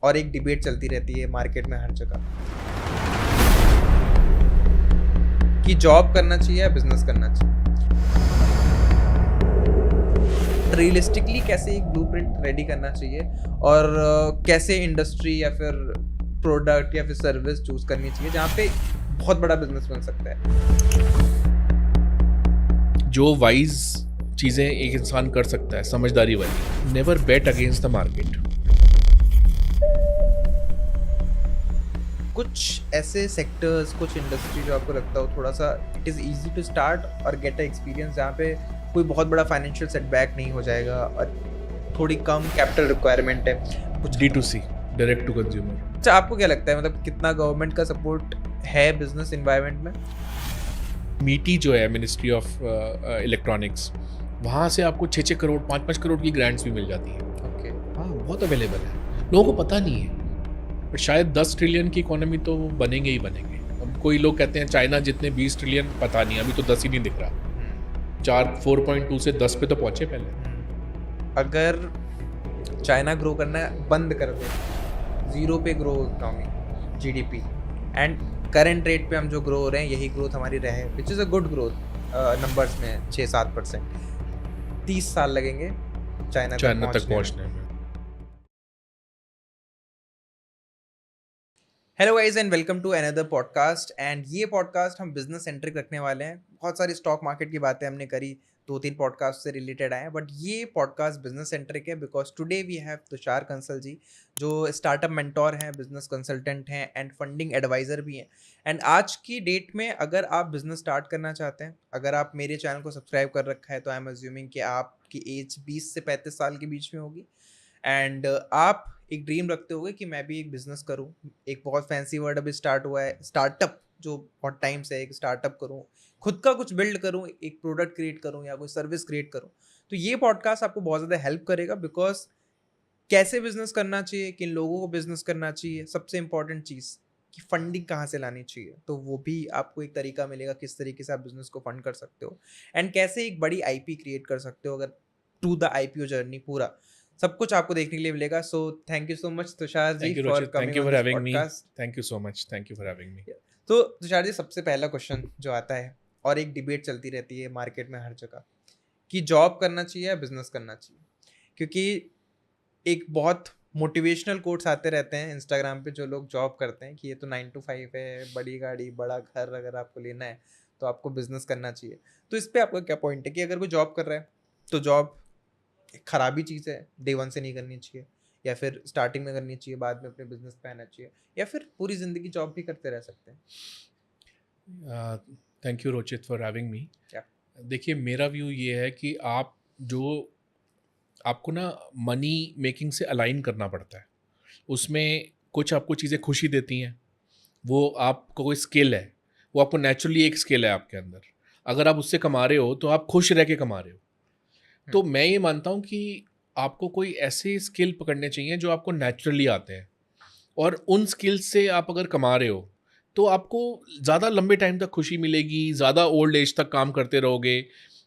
और एक डिबेट चलती रहती है मार्केट में हर जगह कि जॉब करना चाहिए या बिजनेस करना चाहिए। रियलिस्टिकली कैसे एक ब्लूप्रिंट रेडी करना चाहिए और कैसे इंडस्ट्री या फिर प्रोडक्ट या फिर सर्विस चूज करनी चाहिए जहाँ पे बहुत बड़ा बिजनेस बन सकता है। जो वाइज चीज़ें एक इंसान कर सकता है, समझदारी वाली। Never bet against the market. कुछ ऐसे सेक्टर्स, कुछ इंडस्ट्री जो आपको लगता हो थोड़ा सा it is easy to start और गेट अ एक्सपीरियंस, जहाँ पे कोई बहुत बड़ा फाइनेंशियल सेटबैक नहीं हो जाएगा और थोड़ी कम कैपिटल रिक्वायरमेंट है कुछ D2C, डायरेक्ट टू कंज्यूमर। अच्छा, आपको क्या लगता है मतलब कितना गवर्नमेंट का सपोर्ट है बिजनेस इन्वायरमेंट में? मीटी जो है मिनिस्ट्री ऑफ इलेक्ट्रॉनिक्स, वहाँ से आपको 6-6 करोड़ 5-5 करोड़ की ग्रांट्स भी मिल जाती हैं। ओके, हाँ, बहुत अवेलेबल है, लोगों को पता नहीं है। बट शायद 10 ट्रिलियन की इकोनॉमी तो बनेंगे ही बनेंगे। अब कोई लोग कहते हैं चाइना जितने 20 ट्रिलियन, पता नहीं, अभी तो 10 ही नहीं दिख रहा। 4.2 से 10 पे तो पहुँचे पहले। अगर चाइना ग्रो करना बंद कर दे, जीरो पे grow economy GDP and current rate पे हम जो ग्रो हो रहे हैं यही ग्रोथ हमारी रहे, which is a good growth numbers में 6-7%, 30 साल लगेंगे चाइना तक पहुँचने में। Hello guys and welcome to another podcast. And ये पॉडकास्ट हम बिजनेस सेंट्रिक रखने वाले हैं। बहुत सारी स्टॉक मार्केट की बातें हमने करी, 2-3 पॉडकास्ट से रिलेटेड आए हैं, बट ये पॉडकास्ट बिजनेस सेंट्रिक है because today we have Tushar Kansal ji, जो स्टार्टअप मेंटोर हैं, बिजनेस कंसल्टेंट हैं एंड फंडिंग एडवाइजर भी हैं। एंड आज की डेट में अगर आप बिजनेस स्टार्ट करना चाहते हैं, अगर आप मेरे चैनल को सब्सक्राइब कर रखा है तो आई एम अज्यूमिंग कि आपकी एज 20 से 35 साल के बीच में होगी एंड आप एक ड्रीम रखते होगे कि मैं भी एक बिजनेस करूं। एक बहुत फैंसी वर्ड अभी स्टार्ट हुआ है, स्टार्टअप, जो बहुत टाइम से एक स्टार्टअप करूं, खुद का कुछ बिल्ड करूं, एक प्रोडक्ट क्रिएट करूं या कोई सर्विस क्रिएट करूं। तो ये पॉडकास्ट आपको बहुत ज़्यादा हेल्प करेगा बिकॉज कैसे बिजनेस करना चाहिए, किन लोगों को बिजनेस करना चाहिए, सबसे इंपॉर्टेंट चीज़ कि फंडिंग कहाँ से लानी चाहिए, तो वो भी आपको एक तरीका मिलेगा किस तरीके से आप बिजनेस को फंड कर सकते हो एंड कैसे एक बड़ी आईपी क्रिएट कर सकते हो अगर टू द आईपीओ जर्नी, पूरा सब कुछ आपको देखने के लिए मिलेगा। So thank you so much Tushar ji thank you for Rochit, coming thank you on for this having me. Podcast. Thank you so much, thank you for having me. तो तुषार जी, सबसे पहला क्वेश्चन जो आता है और एक डिबेट चलती रहती है मार्केट में हर जगह कि जॉब करना चाहिए या बिजनेस करना चाहिए, क्योंकि एक बहुत मोटिवेशनल कोट्स आते रहते हैं इंस्टाग्राम पे, जो लोग जॉब करते हैं कि ये तो 9 to 5 है, बड़ी गाड़ी बड़ा घर अगर आपको लेना है तो आपको बिजनेस करना चाहिए। तो इस पे आपका क्या पॉइंट है कि अगर कोई जॉब कर रहा है तो जॉब एक खराबी चीज़ है, डे वन से नहीं करनी चाहिए, या फिर स्टार्टिंग में करनी चाहिए, बाद में अपने बिजनेस पे आना चाहिए, या फिर पूरी ज़िंदगी जॉब भी करते रह सकते हैं? Thank you Rochit for having me. क्या? देखिए, मेरा व्यू ये है कि आपको ना मनी मेकिंग से अलाइन करना पड़ता है। उसमें कुछ आपको चीज़ें खुशी देती हैं, वो आपको कोई स्किल है, वो आपको नेचुरली एक स्किल है आपके अंदर। अगर आप उससे कमा रहे हो तो आप खुश रह के कमा रहे हो। तो मैं ये मानता हूँ कि आपको कोई ऐसे स्किल पकड़ने चाहिए जो आपको नेचुरली आते हैं, और उन स्किल्स से आप अगर कमा रहे हो तो आपको ज़्यादा लंबे टाइम तक खुशी मिलेगी, ज़्यादा ओल्ड एज तक काम करते रहोगे,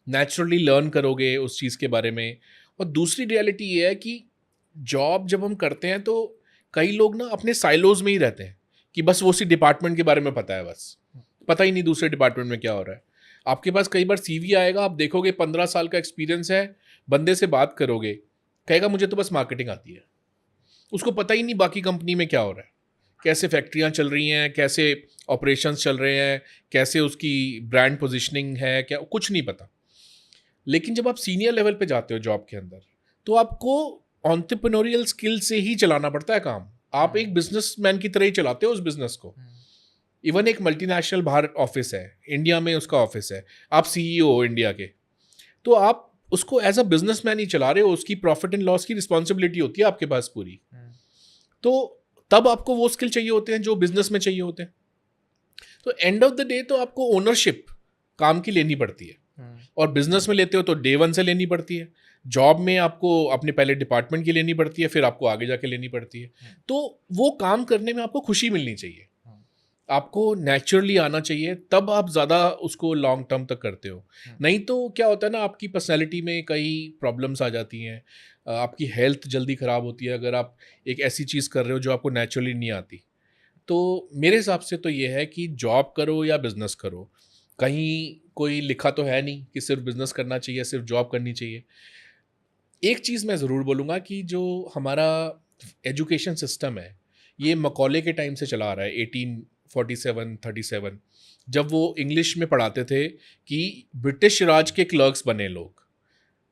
नेचुरली लर्न करोगे उस चीज़ के बारे में। और दूसरी रियलिटी ये है कि जॉब जब हम करते हैं तो कई लोग ना अपने साइलोज में ही रहते हैं कि बस वो उसी डिपार्टमेंट के बारे में पता है, बस पता ही नहीं दूसरे डिपार्टमेंट में क्या हो रहा है। आपके पास कई बार सीवी आएगा, आप देखोगे 15 साल का एक्सपीरियंस है, बंदे से बात करोगे, कहेगा मुझे तो बस मार्केटिंग आती है। उसको पता ही नहीं बाकी कंपनी में क्या हो रहा है, कैसे फैक्ट्रियाँ चल रही हैं, कैसे ऑपरेशंस चल रहे हैं, कैसे उसकी ब्रांड पोजीशनिंग है, क्या कुछ नहीं पता। लेकिन जब आप सीनियर लेवल पे जाते हो जॉब के अंदर, तो आपको एंटरप्रेन्योरियल स्किल से ही चलाना पड़ता है काम। आप एक बिजनेसमैन की तरह ही चलाते हो उस बिजनेस को। इवन एक मल्टीनेशनल बाहर ऑफिस है, इंडिया में उसका ऑफिस है, आप सीईओ हो इंडिया के, तो आप उसको एज अ बिजनेसमैन ही चला रहे हो। उसकी प्रॉफिट एंड लॉस की रिस्पॉन्सिबिलिटी होती है आपके पास पूरी। तो तब आपको वो स्किल चाहिए होते हैं जो बिजनेस में चाहिए होते हैं। तो एंड ऑफ द डे तो आपको ओनरशिप काम की लेनी पड़ती है, और बिजनेस में लेते हो तो डे वन से लेनी पड़ती है। जॉब में आपको अपने पहले डिपार्टमेंट की लेनी पड़ती है, फिर आपको आगे जाके लेनी पड़ती है। तो वो काम करने में आपको खुशी मिलनी चाहिए, आपको नेचुरली आना चाहिए, तब आप ज़्यादा उसको लॉन्ग टर्म तक करते हो। नहीं तो क्या होता है ना, आपकी पर्सनैलिटी में कई प्रॉब्लम्स आ जाती हैं। आपकी हेल्थ जल्दी ख़राब होती है अगर आप एक ऐसी चीज़ कर रहे हो जो आपको नेचुरली नहीं आती। तो मेरे हिसाब से तो ये है कि जॉब करो या बिज़नेस करो, कहीं कोई लिखा तो है नहीं कि सिर्फ बिज़नेस करना चाहिए, सिर्फ जॉब करनी चाहिए। एक चीज़ मैं ज़रूर बोलूँगा कि जो हमारा एजुकेशन सिस्टम है, ये मकौले के टाइम से चला आ रहा है 1847-37, जब वो इंग्लिश में पढ़ाते थे कि ब्रिटिश राज के क्लर्क्स बने लोग,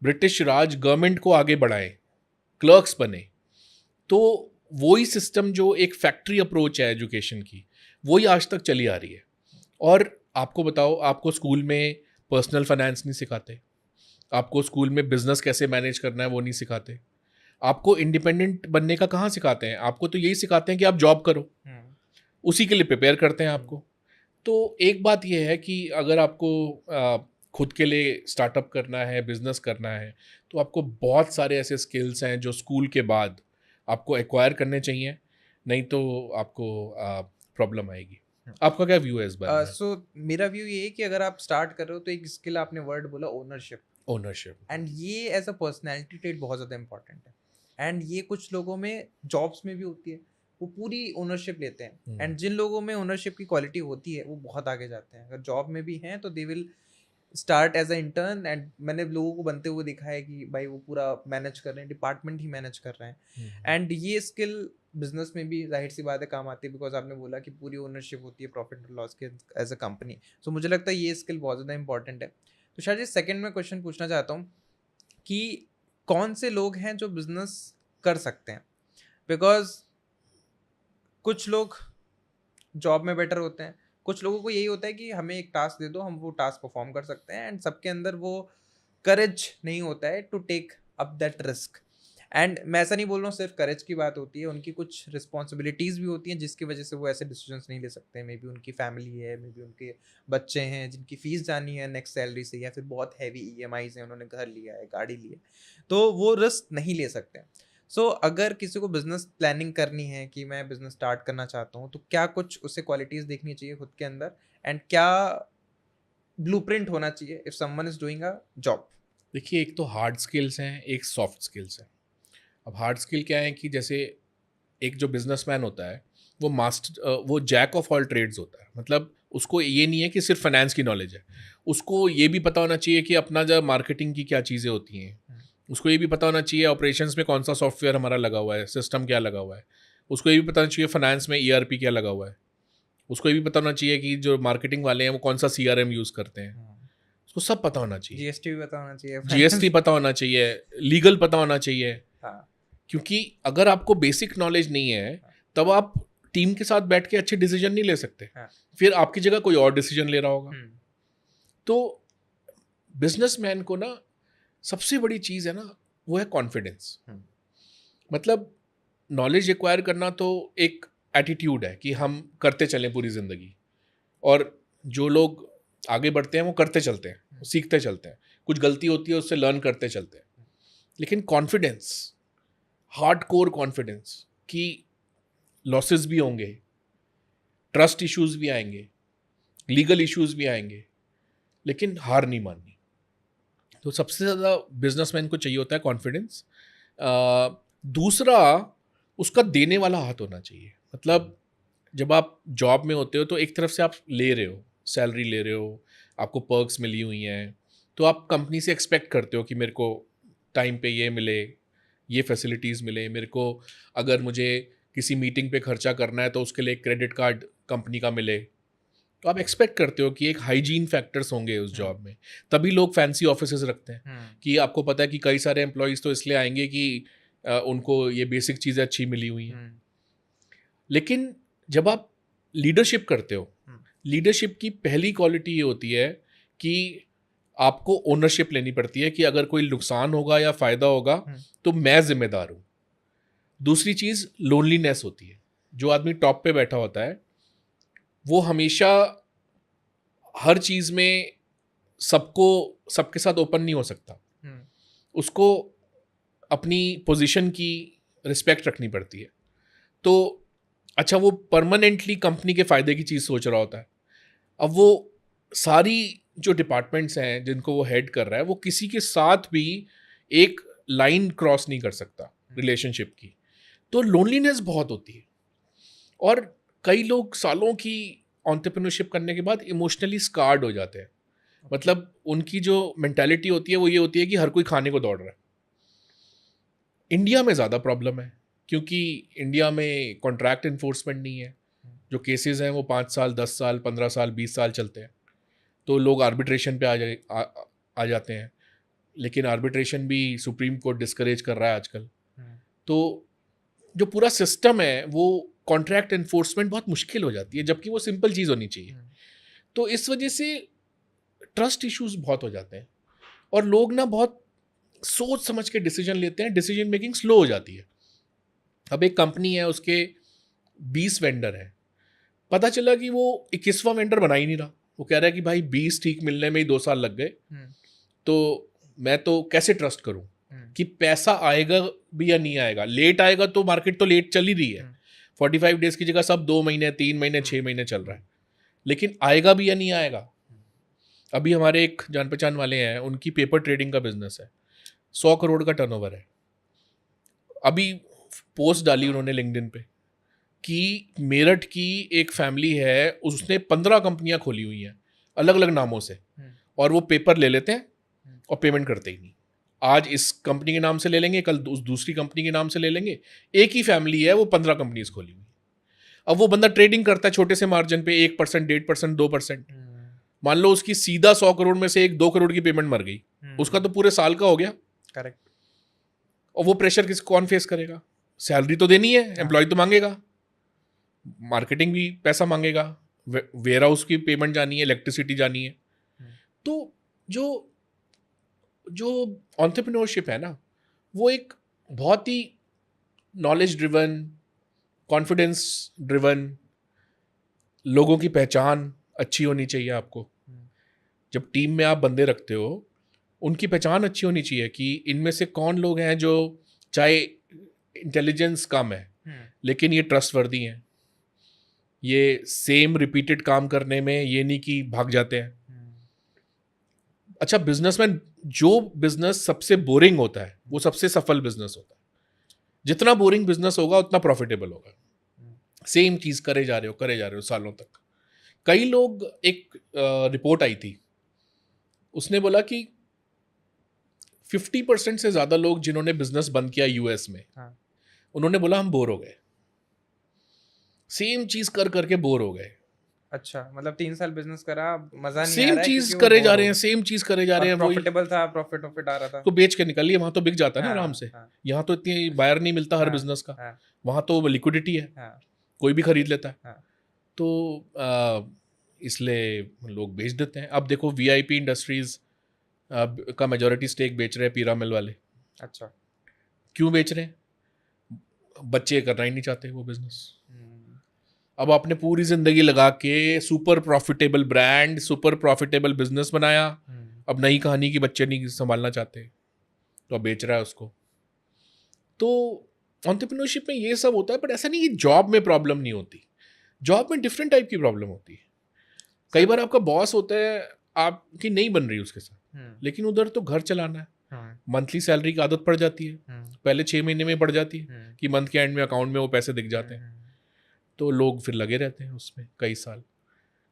ब्रिटिश राज गवर्नमेंट को आगे बढ़ाएं, क्लर्क्स बने। तो वही सिस्टम जो एक फैक्ट्री अप्रोच है एजुकेशन की, वही आज तक चली आ रही है। और आपको बताओ, आपको स्कूल में पर्सनल फाइनेंस नहीं सिखाते, आपको स्कूल में बिजनेस कैसे मैनेज करना है वो नहीं सिखाते, आपको इंडिपेंडेंट बनने का कहाँ सिखाते हैं? आपको तो यही सिखाते हैं कि आप जॉब करो, उसी के लिए प्रिपेयर करते हैं आपको। तो एक बात यह है कि अगर आपको खुद के लिए स्टार्टअप करना है, बिजनेस करना है, तो आपको बहुत सारे ऐसे स्किल्स हैं जो स्कूल के बाद आपको एक्वायर करने चाहिए, नहीं तो आपको प्रॉब्लम आएगी। आपका क्या व्यू है इस बारे में? सो मेरा व्यू ये है कि अगर आप स्टार्ट कर रहे हो तो एक स्किल आपने वर्ड बोला ओनरशिप, ओनरशिप। एंड ये एज अ पर्सनैलिटी ट्रेट बहुत ज़्यादा इंपॉर्टेंट है। एंड ये कुछ लोगों में जॉब्स में भी होती है, वो पूरी ओनरशिप लेते हैं। एंड जिन लोगों में ओनरशिप की क्वालिटी होती है वो बहुत आगे जाते हैं। अगर जॉब में भी हैं तो they will start as a intern, and मैंने लोगों को बनते हुए दिखा है कि भाई वो पूरा मैनेज कर रहे हैं, डिपार्टमेंट ही मैनेज कर रहे हैं। एंड ये स्किल बिजनेस में भी जाहिर सी बात है काम आती है, बिकॉज आपने बोला कि पूरी ओनरशिप होती है प्रॉफिट एंड लॉस के एज अ कंपनी। सो मुझे लगता है ये स्किल बहुत ज़्यादा इंपॉर्टेंट है। तो शायद ये सेकंड में क्वेश्चन पूछना चाहता हूँ कि कौन से लोग हैं जो बिजनेस कर सकते हैं, बिकॉज कुछ लोग जॉब में बेटर होते हैं, कुछ लोगों को यही होता है कि हमें एक टास्क दे दो, हम वो टास्क परफॉर्म कर सकते हैं, एंड सबके अंदर वो करेज नहीं होता है to take up that risk. And मैं ऐसा नहीं बोल रहा हूँ सिर्फ करेज की बात होती है, उनकी कुछ रिस्पॉन्सिबिलिटीज़ भी होती हैं जिसकी वजह से वो ऐसे डिसीजंस नहीं ले सकते हैं। मे बी उनकी फैमिली है, मे बी उनके बच्चे हैं जिनकी फ़ीस जानी है नेक्स्ट सैलरी से, या फिर बहुत हैवी ईएमआईज़ हैं, उन्होंने घर लिया है, गाड़ी ली है, तो वो रिस्क नहीं ले सकते। सो अगर किसी को बिजनेस प्लानिंग करनी है कि मैं बिजनेस स्टार्ट करना चाहता हूँ, तो क्या कुछ उसे क्वालिटीज़ देखनी चाहिए खुद के अंदर, एंड क्या ब्लूप्रिंट होना चाहिए if someone is doing a job? देखिए, एक तो हार्ड स्किल्स हैं, एक सॉफ्ट स्किल्स हैं। अब हार्ड स्किल क्या है कि जैसे एक जो बिजनेसमैन होता है, वो जैक ऑफ ऑल ट्रेड्स होता है। मतलब उसको ये नहीं है कि सिर्फ फाइनेंस की नॉलेज है, उसको ये भी पता होना चाहिए कि अपना जो मार्केटिंग की क्या चीज़ें होती हैं, उसको ये भी पता होना चाहिए ऑपरेशंस में कौन सा सॉफ्टवेयर हमारा लगा हुआ है, सिस्टम क्या लगा हुआ है, उसको ये भी पता होना चाहिए फाइनेंस में ईआरपी क्या लगा हुआ है, उसको ये भी पता होना चाहिए कि जो मार्केटिंग वाले हैं वो कौन सा सीआरएम यूज़ करते हैं, उसको सब पता होना चाहिए। जीएसटी भी पता होना चाहिए, जीएसटी पता होना चाहिए, लीगल पता होना चाहिए। हाँ, क्योंकि अगर आपको बेसिक नॉलेज नहीं है, तब आप टीम के साथ बैठ के अच्छे डिसीजन नहीं ले सकते। हाँ। फिर आपकी जगह कोई और डिसीजन ले रहा होगा। हम्म, तो बिजनेसमैन को ना सबसे बड़ी चीज़ है ना, वो है कॉन्फिडेंस। मतलब नॉलेज एक्वायर करना तो एक एटीट्यूड है कि हम करते चलें पूरी ज़िंदगी, और जो लोग आगे बढ़ते हैं वो करते चलते हैं, सीखते चलते हैं, कुछ गलती होती है उससे लर्न करते चलते हैं। लेकिन कॉन्फिडेंस, हार्ड कोर कॉन्फिडेंस कि लॉसेस भी होंगे, ट्रस्ट इश्यूज भी आएंगे, लीगल इश्यूज भी आएंगे, लेकिन हार नहीं माननी। तो सबसे ज़्यादा बिजनेसमैन को चाहिए होता है कॉन्फिडेंस। दूसरा, उसका देने वाला हाथ होना चाहिए। मतलब जब आप जॉब में होते हो तो एक तरफ से आप ले रहे हो, सैलरी ले रहे हो, आपको पर्क्स मिली हुई हैं, तो आप कंपनी से एक्सपेक्ट करते हो कि मेरे को टाइम पे ये मिले, ये फैसिलिटीज़ मिले, मेरे को अगर मुझे किसी मीटिंग पे खर्चा करना है तो उसके लिए क्रेडिट कार्ड कंपनी का मिले। तो आप एक्सपेक्ट करते हो कि एक हाइजीन फैक्टर्स होंगे उस जॉब में, तभी लोग फैंसी ऑफिसेज रखते हैं कि आपको पता है कि कई सारे एम्प्लॉयज़ तो इसलिए आएंगे कि उनको ये बेसिक चीज़ें अच्छी मिली हुई हैं। लेकिन जब आप लीडरशिप करते हो, लीडरशिप की पहली क्वालिटी ये होती है कि आपको ओनरशिप लेनी पड़ती है कि अगर कोई नुकसान होगा या फ़ायदा होगा तो मैं जिम्मेदार हूँ। दूसरी चीज़ लोनलीनेस होती है। जो आदमी टॉप पे बैठा होता है वो हमेशा हर चीज़ में सबको सबके साथ ओपन नहीं हो सकता। उसको अपनी पोजीशन की रिस्पेक्ट रखनी पड़ती है। तो अच्छा, वो परमानेंटली कंपनी के फ़ायदे की चीज़ सोच रहा होता है। अब वो सारी जो डिपार्टमेंट्स हैं जिनको वो हेड कर रहा है, वो किसी के साथ भी एक लाइन क्रॉस नहीं कर सकता रिलेशनशिप की, तो लोनलीनेस बहुत होती है। और कई लोग सालों की एंटरप्रेन्योरशिप करने के बाद इमोशनली स्कार्ड हो जाते हैं। मतलब उनकी जो मेंटालिटी होती है वो ये होती है कि हर कोई खाने को दौड़ रहा है। इंडिया में ज़्यादा प्रॉब्लम है क्योंकि इंडिया में कॉन्ट्रैक्ट इन्फोर्समेंट नहीं है। जो केसेस हैं वो 5 साल, 10 साल, 15 साल, 20 साल चलते हैं, तो लोग आर्बिट्रेशन पे आ जाते हैं। लेकिन आर्बिट्रेशन भी सुप्रीम कोर्ट डिस्करेज कर रहा है आजकल। तो जो पूरा सिस्टम है वो कॉन्ट्रैक्ट इन्फोर्समेंट बहुत मुश्किल हो जाती है, जबकि वो सिंपल चीज़ होनी चाहिए। तो इस वजह से ट्रस्ट इश्यूज बहुत हो जाते हैं और लोग ना बहुत सोच समझ के डिसीजन लेते हैं, डिसीजन मेकिंग स्लो हो जाती है। अब एक कंपनी है, उसके 20 वेंडर हैं, पता चला कि वो 21वां वेंडर बना ही नहीं रहा। वो कह रहा है कि भाई 20 ठीक मिलने में ही 2 साल लग गए, तो मैं तो कैसे ट्रस्ट करूं कि पैसा आएगा भी या नहीं आएगा। लेट आएगा तो मार्केट तो लेट चल ही रही है, 45 डेज की जगह सब 2 महीने, 3 महीने, 6 महीने चल रहा है, लेकिन आएगा भी या नहीं आएगा। अभी हमारे एक जान पहचान वाले हैं, उनकी पेपर ट्रेडिंग का बिजनेस है, 100 करोड़ का टर्नओवर है। अभी पोस्ट डाली उन्होंने लिंक्डइन पे कि मेरठ की एक फैमिली है, उसने 15 कंपनियां खोली हुई हैं अलग अलग नामों से, और वो पेपर ले लेते हैं और पेमेंट करते ही नहीं। आज इस कंपनी के नाम से ले लेंगे, कल उस दूसरी कंपनी के नाम से ले लेंगे। एक ही फैमिली है, वो 15 कंपनीज खोली हुई। अब वो बंदा ट्रेडिंग करता है छोटे से मार्जिन पे, 1%, 1.5%, 2%। मान लो उसकी सीधा 100 करोड़ में से 1-2 करोड़ की पेमेंट मर गई, उसका तो पूरे साल का हो गया। करेक्ट। और वो प्रेशर कौन फेस करेगा? सैलरी तो देनी है, एम्प्लॉय तो मांगेगा, मार्केटिंग भी पैसा मांगेगा, वेयर हाउस की पेमेंट जानी है, इलेक्ट्रिसिटी जानी है। तो जो जो एंटरप्रेन्योरशिप है ना, वो एक बहुत ही नॉलेज ड्रिवन, कॉन्फिडेंस ड्रिवन, लोगों की पहचान अच्छी होनी चाहिए आपको। जब टीम में आप बंदे रखते हो, उनकी पहचान अच्छी होनी चाहिए कि इनमें से कौन लोग हैं जो चाहे इंटेलिजेंस कम है लेकिन ये ट्रस्टवर्दी हैं, ये सेम रिपीटेड काम करने में ये नहीं कि भाग जाते हैं। अच्छा, बिजनेसमैन, जो बिजनेस सबसे बोरिंग होता है वो सबसे सफल बिजनेस होता है। जितना बोरिंग बिजनेस होगा उतना प्रॉफिटेबल होगा। सेम चीज करे जा रहे हो सालों तक। कई लोग, एक रिपोर्ट आई थी, उसने बोला कि 50% से ज्यादा लोग जिन्होंने बिजनेस बंद किया यूएस में, उन्होंने बोला हम बोर हो गए, सेम चीज कर करके बोर हो गए। अच्छा, मतलब 3 साल बिजनेस करा, मजा नहीं आ सेम रहा है चीज क्योंकि वो करे बोर जा हो रहे हैं, गए। सेम चीज करे जा रहे हैं। वही प्रॉफिटेबल था, प्रॉफिट आ रहा था, तो बेच के निकालिए, वहां तो बिक जाता है ना आराम से। हाँ, यहाँ तो इतनी बायर नहीं मिलता हर बिजनेस का, वहां तो लिक्विडिटी है, कोई भी खरीद लेता है। तो इसलिए लोग बेच देते हैं। अब देखो वीआईपी इंडस्ट्रीज का मेजॉरिटी स्टेक बेच रहे हैं पीरा मिल वाले। अच्छा, क्यों बेच रहे हैं? बच्चे करना ही नहीं चाहते वो बिजनेस। अब आपने पूरी जिंदगी लगा के super profitable brand, super profitable business बनाया, अब नई कहानी की बच्चे नहीं संभालना चाहते, तो अब बेच रहा है उसको। तो एंटरप्रेन्योरशिप में ये सब होता है, बट ऐसा नहीं कि जॉब में प्रॉब्लम नहीं होती। जॉब में डिफरेंट टाइप की प्रॉब्लम होती है। कई बार आपका बॉस होता है, आपकी नहीं बन रही उसके साथ, लेकिन उधर तो घर चलाना है, मंथली सैलरी की आदत पड़ जाती है, पहले 6 महीने में पड़ जाती है कि मंथ के एंड में अकाउंट में वो पैसे दिख जाते हैं। तो लोग फिर लगे रहते हैं उसमें कई साल।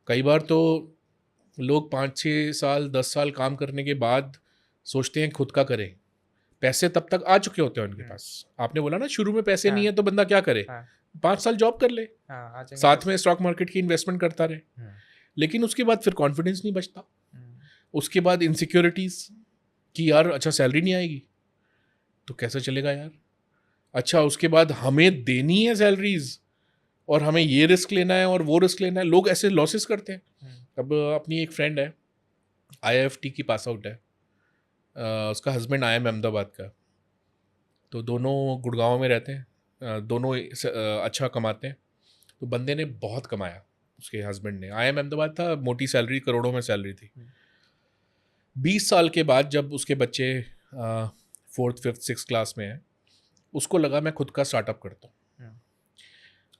कई बार तो लोग 5-6 साल 10 साल काम करने के बाद सोचते हैं खुद का करें। पैसे तब तक आ चुके होते हैं उनके पास। आपने बोला ना शुरू में पैसे नहीं है तो बंदा क्या करे, 5 साल जॉब कर ले, साथ में स्टॉक मार्केट की इन्वेस्टमेंट करता रहे, लेकिन उसके बाद फिर कॉन्फिडेंस नहीं बचता, उसके बाद इनसिक्योरिटीज कि यार अच्छा सैलरी नहीं आएगी तो कैसे चलेगा यार, अच्छा उसके बाद हमें देनी है सैलरीज और हमें ये रिस्क लेना है और वो रिस्क लेना है। लोग ऐसे लॉसेस करते हैं। अब अपनी एक फ्रेंड है, IIFT की पास आउट है, उसका हस्बैंड IIM अहमदाबाद का, तो दोनों गुड़गांव में रहते हैं, दोनों अच्छा कमाते हैं। तो बंदे ने बहुत कमाया, उसके हस्बैंड ने, IIM अहमदाबाद था, मोटी सैलरी, करोड़ों में सैलरी थी। 20 साल के बाद जब उसके बच्चे 4th 5th 6th क्लास में हैं, उसको लगा मैं खुद का स्टार्टअप करता हूँ।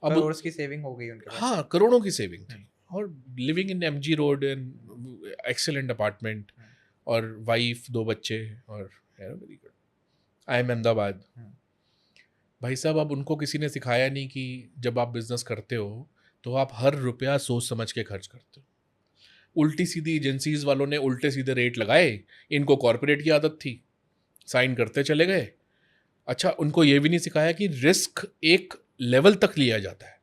अब करोड़ों की सेविंग हो गई उनके पास। हाँ, करोड़ों की सेविंग थी, और living in MG road and excellent apartment, और वाइफ 2 बच्चे, और वेरी गुड। IIM अहमदाबाद। हम्म, भाई साहब, अब उनको किसी ने सिखाया नहीं कि जब आप बिजनेस करते हो तो आप हर रुपया सोच समझ के खर्च करते हो। उल्टी सीधी एजेंसीज वालों ने उल्टे सीधे रेट लगाए, इनको कॉर्पोरेट की आदत थी, साइन करते चले गए। अच्छा, उनको ये भी नहीं सिखाया कि रिस्क एक लेवल तक लिया जाता है,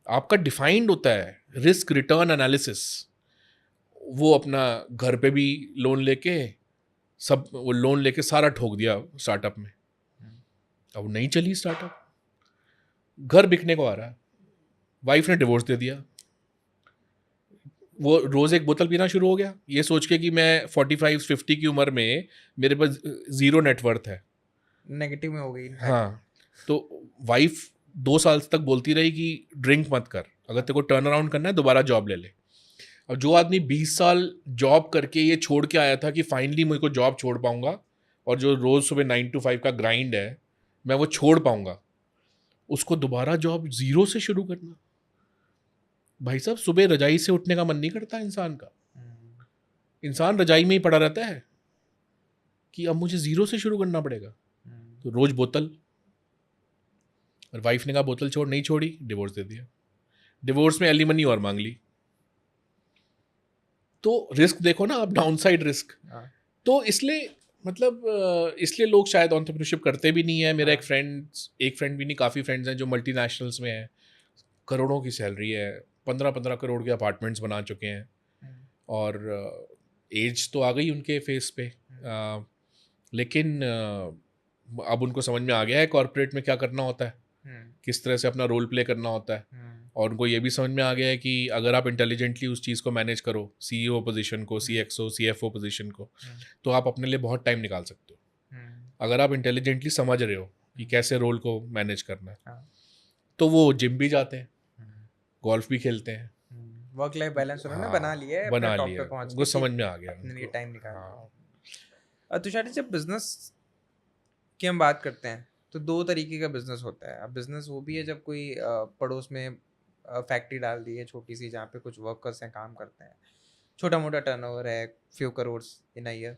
आपका डिफाइंड होता है रिस्क रिटर्न एनालिसिस। वो अपना घर पे भी लोन लेके, सब वो लोन लेके सारा ठोक दिया स्टार्टअप में। अब नहीं चली स्टार्टअप, घर बिकने को आ रहा है, वाइफ ने डिवोर्स दे दिया, वो रोज़ एक बोतल पीना शुरू हो गया, ये सोच के कि मैं 45-50 की उम्र में मेरे पास ज़ीरो नेटवर्थ है। नेगेटिव में हो गई इनफैक्ट। हाँ, तो वाइफ 2 साल तक बोलती रही कि ड्रिंक मत कर, अगर तेरे को टर्न अराउंड करना है दोबारा जॉब ले ले। अब जो आदमी 20 साल जॉब करके ये छोड़ के आया था कि फाइनली मुझे को जॉब छोड़ पाऊंगा, और जो रोज़ सुबह 9 to 5 का ग्राइंड है मैं वो छोड़ पाऊंगा, उसको दोबारा जॉब ज़ीरो से शुरू करना। भाई साहब, सुबह रजाई से उठने का मन नहीं करता इंसान का, हम्म, इंसान रजाई में ही पड़ा रहता है कि अब मुझे ज़ीरो से शुरू करना पड़ेगा। तो रोज़ बोतल, और वाइफ ने कहा बोतल छोड़, नहीं छोड़ी, डिवोर्स दे दिया। डिवोर्स में एलिमनी और मांग ली। तो रिस्क देखो ना आप, डाउन साइड रिस्क। हाँ, तो इसलिए मतलब इसलिए लोग शायद एंटरप्रेन्योरशिप करते भी नहीं है। मेरा हाँ, एक फ्रेंड भी नहीं, काफ़ी फ्रेंड्स हैं जो मल्टीनेशनल्स में हैं, करोड़ों की सैलरी है, 15-15 करोड़ के अपार्टमेंट्स बना चुके हैं, हम्म, और एज तो आ गई उनके फेस पे, लेकिन अब उनको समझ में आ गया है कॉर्पोरेट में क्या करना होता है, किस तरह से अपना रोल प्ले करना होता है। और उनको ये भी समझ में आ गया है कि अगर आप इंटेलिजेंटली उस चीज़ को मैनेज करो, CEO पोजीशन को, CXO CFO पोजीशन को, तो आप अपने लिए बहुत टाइम निकाल सकते हो, अगर आप इंटेलिजेंटली समझ रहे हो कि कैसे रोल को मैनेज करना है। हाँ, तो वो जिम भी जाते हैं, गोल्फ भी खेलते हैं। वर्क लाइफ बैलेंस उन्होंने हाँ, बना लिया है अपने बना टॉप लिया, पे पहुंच उनको के कि समझ में आ गया अपने लिए उनको। टाइम निकाल। हाँ, तुषार जी, जब बिजनेस की हम बात करते हैं तो दो तरीके का बिजनेस होता है। अब बिजनेस वो भी है जब कोई पड़ोस में फैक्ट्री डाल दी है छोटी सी, जहाँ पे कुछ वर्कर्स हैं काम करते हैं, छोटा मोटा टर्नओवर है, few crore in a year.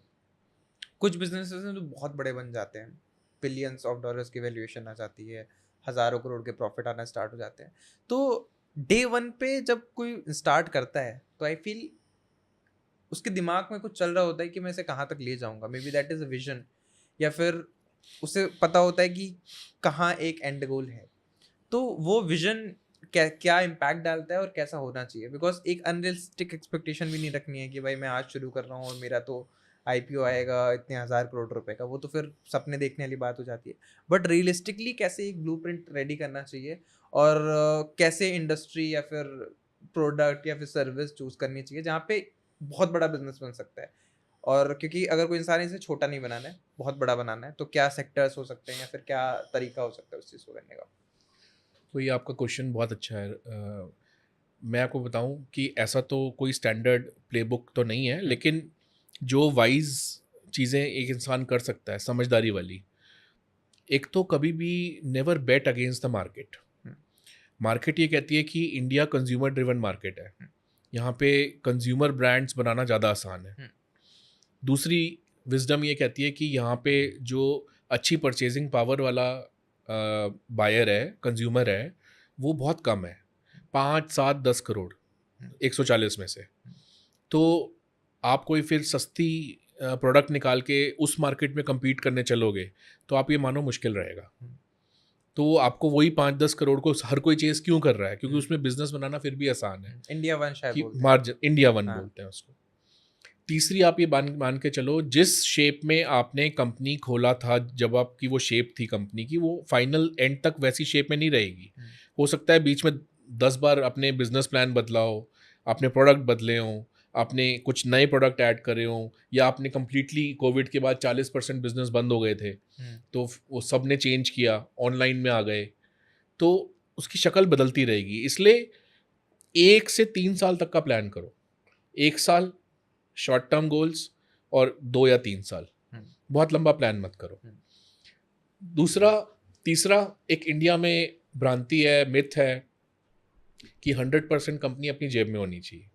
कुछ बिजनेसेस हैं जो बहुत बड़े बन जाते हैं, बिलियंस ऑफ डॉलर्स की वैल्यूएशन आ जाती है, हज़ारों करोड़ के प्रॉफिट आना स्टार्ट हो जाते हैं। तो डे वन पे जब कोई स्टार्ट करता है तो आई फील उसके दिमाग में कुछ चल रहा होता है कि मैं इसे कहाँ तक ले जाऊँगा, may be that is a vision, या फिर उसे पता होता है कि कहाँ एक एंड गोल है। तो वो विजन क्या क्या इम्पैक्ट डालता है और कैसा होना चाहिए? बिकॉज एक अनरियलिस्टिक एक्सपेक्टेशन भी नहीं रखनी है कि भाई मैं आज शुरू कर रहा हूँ और मेरा तो IPO आएगा इतने 1,000 करोड़ रुपए का, वो तो फिर सपने देखने वाली बात हो जाती है। बट रियलिस्टिकली कैसे एक ब्लूप्रिंट रेडी करना चाहिए, और कैसे इंडस्ट्री या फिर प्रोडक्ट या फिर सर्विस चूज करनी चाहिए जहाँ पे बहुत बड़ा बिजनेस बन सकता है। और क्योंकि अगर कोई इंसान इसे छोटा नहीं बनाना है, बहुत बड़ा बनाना है, तो क्या सेक्टर्स हो सकते हैं या फिर क्या तरीका हो सकता है उस चीज़ को करने का? तो ये आपका क्वेश्चन बहुत अच्छा है। मैं आपको बताऊं कि ऐसा तो कोई स्टैंडर्ड प्लेबुक तो नहीं है, लेकिन जो वाइज चीज़ें एक इंसान कर सकता है समझदारी वाली, एक तो कभी भी never bet against the market. Market ये कहती है कि इंडिया कंज्यूमर ड्रिवन मार्केट है, यहाँ पे कंज्यूमर ब्रांड्स बनाना ज़्यादा आसान है। दूसरी विजडम ये कहती है कि यहाँ पे जो अच्छी परचेजिंग पावर वाला बायर है, कंज्यूमर है, वो बहुत कम है, 5, 7, 10 करोड़ 140 में से। तो आप कोई फिर सस्ती प्रोडक्ट निकाल के उस मार्केट में compete करने चलोगे तो आप ये मानो मुश्किल रहेगा। तो आपको वही 5-10 करोड़ को हर कोई चेस क्यों कर रहा है, क्योंकि उसमें बिजनेस बनाना फिर भी आसान है, इंडिया वन शायद कि बोलते हैं। मार्जिन इंडिया वन हाँ। बोलते हैं उसको। तीसरी आप ये मान के चलो, जिस शेप में आपने कंपनी खोला था, जब आपकी वो शेप थी कंपनी की, वो फाइनल एंड तक वैसी शेप में नहीं रहेगी। हो सकता है बीच में 10 बार अपने बिजनेस प्लान बदला हो, आपने प्रोडक्ट बदले हों, आपने कुछ नए प्रोडक्ट ऐड करे हों, या आपने कम्प्लीटली कोविड के बाद 40% बिजनेस बंद हो गए थे, तो वो सब ने चेंज किया, ऑनलाइन में आ गए, तो उसकी शक्ल बदलती रहेगी। इसलिए 1 से 3 साल तक का प्लान करो। 1 साल शॉर्ट टर्म गोल्स, और 2 या 3 साल, बहुत लंबा प्लान मत करो। तीसरा, एक इंडिया में भ्रांति है, मिथ है कि 100% कंपनी अपनी जेब में होनी चाहिए।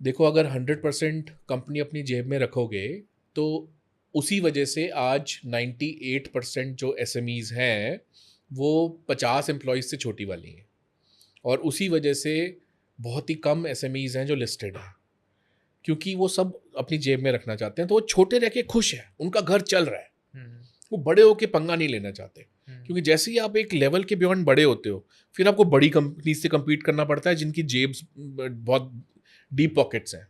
देखो, अगर 100% कंपनी अपनी जेब में रखोगे तो उसी वजह से आज 98% जो SMEs हैं वो 50 एम्प्लॉयज़ से छोटी वाली हैं, और उसी वजह से बहुत ही कम SMEs हैं जो लिस्टेड हैं, क्योंकि वो सब अपनी जेब में रखना चाहते हैं, तो वो छोटे रह के खुश हैं, उनका घर चल रहा है, वो बड़े होके पंगा नहीं लेना चाहते। क्योंकि जैसे ही आप एक लेवल के बियॉन्ड बड़े होते हो, फिर आपको बड़ी कंपनी से compete करना पड़ता है जिनकी जेब्स बहुत डीप पॉकेट्स हैं,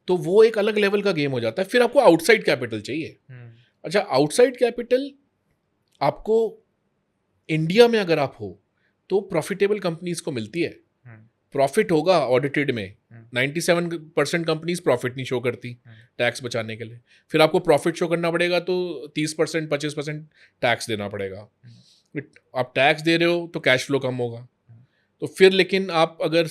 तो वो एक अलग लेवल का गेम हो जाता है। फिर आपको आउटसाइड कैपिटल चाहिए। अच्छा, आउटसाइड कैपिटल आपको इंडिया में अगर आप हो तो प्रॉफिटेबल कंपनीज को मिलती है, प्रॉफिट होगा ऑडिटेड में। 97% कंपनीज प्रॉफिट नहीं शो करती टैक्स बचाने के लिए, फिर आपको प्रॉफिट शो करना पड़ेगा तो 30% 25% टैक्स देना पड़ेगा। आप टैक्स दे रहे हो तो कैश फ्लो कम होगा, तो फिर लेकिन आप अगर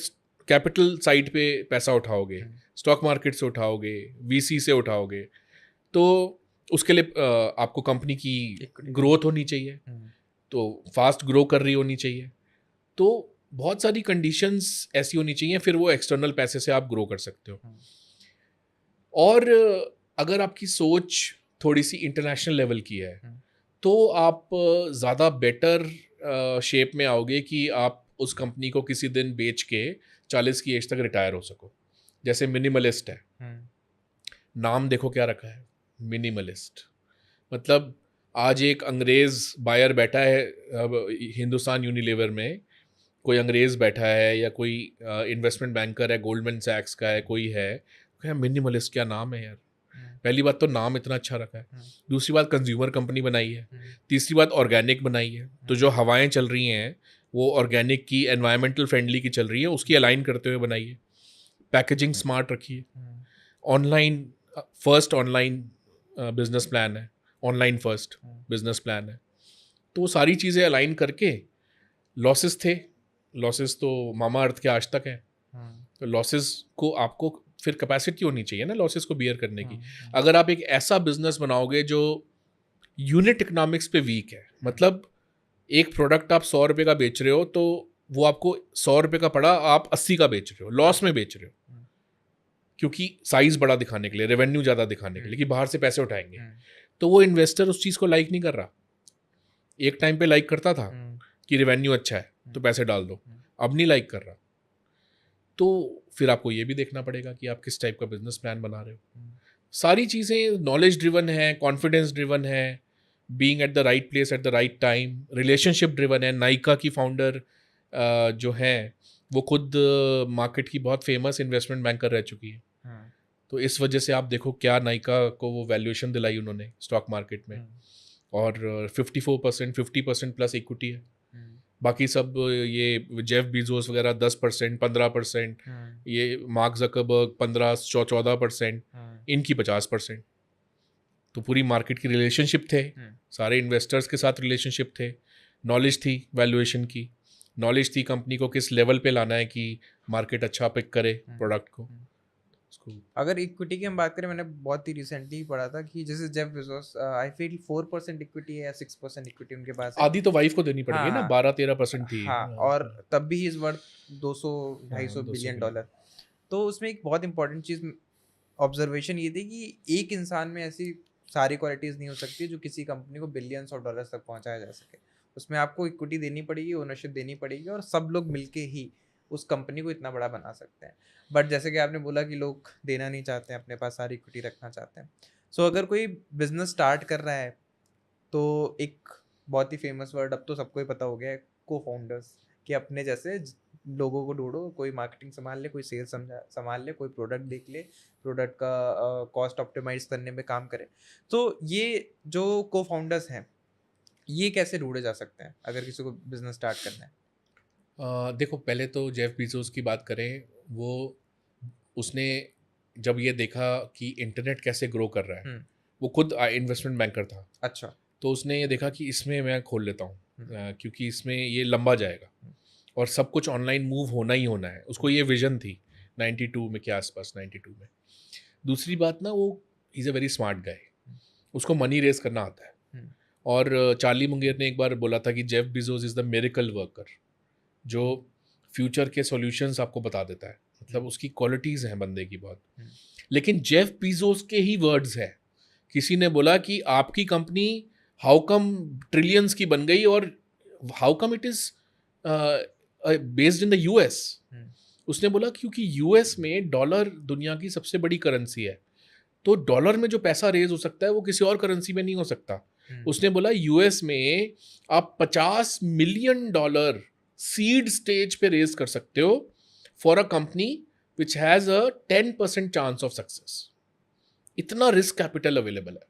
कैपिटल साइड पे पैसा उठाओगे, स्टॉक मार्केट से उठाओगे, VC से उठाओगे, तो उसके लिए आपको कंपनी की ग्रोथ होनी चाहिए, तो फास्ट ग्रो कर रही होनी चाहिए, तो बहुत सारी कंडीशंस ऐसी होनी चाहिए, फिर वो एक्सटर्नल पैसे से आप ग्रो कर सकते हो। और अगर आपकी सोच थोड़ी सी इंटरनेशनल लेवल की है तो आप ज़्यादा बेटर शेप में आओगे कि आप उस कंपनी को किसी दिन बेच के 40 की एज तक रिटायर हो सको। जैसे मिनिमलिस्ट है, नाम देखो क्या रखा है, मिनिमलिस्ट। मतलब आज एक अंग्रेज़ बायर बैठा है हिंदुस्तान यूनिलीवर में, कोई अंग्रेज़ बैठा है या कोई इन्वेस्टमेंट बैंकर है, गोल्डमैन सैक्स का है, कोई है, क्या मिनिमलिस्ट क्या नाम है यार। पहली बात तो नाम इतना अच्छा रखा है, दूसरी बात कंज्यूमर कंपनी बनाई है, तीसरी बात ऑर्गेनिक बनाई है, तो जो हवाएं चल रही हैं वो ऑर्गेनिक की, एनवायरमेंटल फ्रेंडली की चल रही है, उसकी अलाइन करते हुए बनाई है, पैकेजिंग स्मार्ट रखी है, online first online business plan है, ऑनलाइन फर्स्ट बिजनेस प्लान है, तो वो सारी चीज़ें अलाइन करके। लॉसेस थे, लॉसेस तो मामा अर्थ के आज तक है, तो लॉसेस को आपको फिर कैपेसिटी होनी चाहिए ना लॉसेस को बियर करने की। अगर आप एक ऐसा बिजनेस बनाओगे जो यूनिट इकोनॉमिक्स पे वीक है, मतलब एक प्रोडक्ट आप 100 रुपये का बेच रहे हो तो वो आपको 100 रुपये का पड़ा, आप 80 का बेच रहे हो, लॉस में बेच रहे हो, क्योंकि साइज बड़ा दिखाने के लिए, रेवेन्यू ज़्यादा दिखाने के लिए कि बाहर से पैसे उठाएंगे, तो वो इन्वेस्टर उस चीज़ को लाइक नहीं कर रहा। एक टाइम पे लाइक करता था कि रेवेन्यू अच्छा है तो पैसे डाल दो, अब नहीं लाइक कर रहा। तो फिर आपको ये भी देखना पड़ेगा कि आप किस टाइप का बिजनेस प्लान बना रहे हो। सारी चीज़ें नॉलेज ड्रिवन है, कॉन्फिडेंस ड्रिवन है, being at the right place at the right time, relationship driven है। नाइका की फाउंडर जो है वो खुद मार्केट की बहुत फेमस इन्वेस्टमेंट बैंकर रह चुकी है, तो इस वजह से आप देखो क्या नाइका को वो वैल्यूएशन दिलाई उन्होंने स्टॉक मार्केट में, और 54% 50% प्लस इक्विटी है। बाकी सब ये जेफ बीजोस वगैरह 10% 15%, ये मार्क जकरबर्ग 15-14%, इनकी 50%। तो पूरी मार्केट की रिलेशनशिप थे, सारे इन्वेस्टर्स के साथ रिलेशनशिप थे, नॉलेज थी वैल्यूएशन की, नॉलेज थी कंपनी को किस लेवल पे लाना है कि मार्केट अच्छा पिक करे प्रोडक्ट को। अगर इक्विटी की हम बात करें, मैंने बहुत ही रिसेंटली पढ़ा था कि जैसे Jeff Bezos, I feel 4% equity है या 6% इक्विटी उनके पास है। आधी तो वाइफ को देनी पड़ेगी ना, 12-13% थी। हाँ, और तब भी इज वर्थ 200-250 बिलियन डॉलर। तो उसमें एक बहुत इंपॉर्टेंट चीज़ ऑब्जर्वेशन ये थी कि एक इंसान में ऐसी सारी क्वालिटीज़ नहीं हो सकती जो किसी कंपनी को बिलियंस ऑफ डॉलर्स तक पहुंचाया जा सके। उसमें आपको इक्विटी देनी पड़ेगी, ओनरशिप देनी पड़ेगी, और सब लोग मिलके ही उस कंपनी को इतना बड़ा बना सकते हैं। बट जैसे कि आपने बोला कि लोग देना नहीं चाहते हैं, अपने पास सारी इक्विटी रखना चाहते हैं। सो अगर कोई बिजनेस स्टार्ट कर रहा है तो एक बहुत ही फेमस वर्ड अब तो सबको ही पता हो गया है, को फाउंडर्स, कि अपने जैसे लोगों को ढूंढो, कोई मार्केटिंग संभाल ले, कोई सेल्स संभाल ले, कोई प्रोडक्ट देख ले, प्रोडक्ट का कॉस्ट ऑप्टिमाइज करने में काम करे। तो ये जो को फाउंडर्स हैं, ये कैसे ढूंढे जा सकते हैं अगर किसी को बिजनेस स्टार्ट करना है? देखो, पहले तो जेफ बीजोस की बात करें, वो उसने जब ये देखा कि इंटरनेट कैसे ग्रो कर रहा है, वो खुद इन्वेस्टमेंट बैंकर था। अच्छा। तो उसने ये देखा कि इसमें मैं खोल लेता हूँ, क्योंकि इसमें ये लंबा जाएगा और सब कुछ ऑनलाइन मूव होना ही होना है। उसको ये विजन थी 92 में के आसपास, 92 में। दूसरी बात ना, वो is a very smart guy, उसको मनी रेस करना आता है। और चार्ली मुंगेर ने एक बार बोला था कि Jeff Bezos is the miracle worker, जो फ्यूचर के सॉल्यूशंस आपको बता देता है। मतलब उसकी क्वालिटीज़ हैं बंदे की बहुत। लेकिन जेफ बीजोस के ही वर्ड्स हैं किसी ने बोला कि आपकी कंपनी हाउ कम ट्रिलियंस की बन गई और how come it is based in the US. उसने बोला क्योंकि यूएस में डॉलर दुनिया की सबसे बड़ी करेंसी है, तो डॉलर में जो पैसा रेज हो सकता है वो किसी और करेंसी में नहीं हो सकता। उसने बोला यूएस में आप $50 मिलियन सीड स्टेज पे रेज कर सकते हो for a company which has a 10% chance of success. इतना रिस्क कैपिटल अवेलेबल है,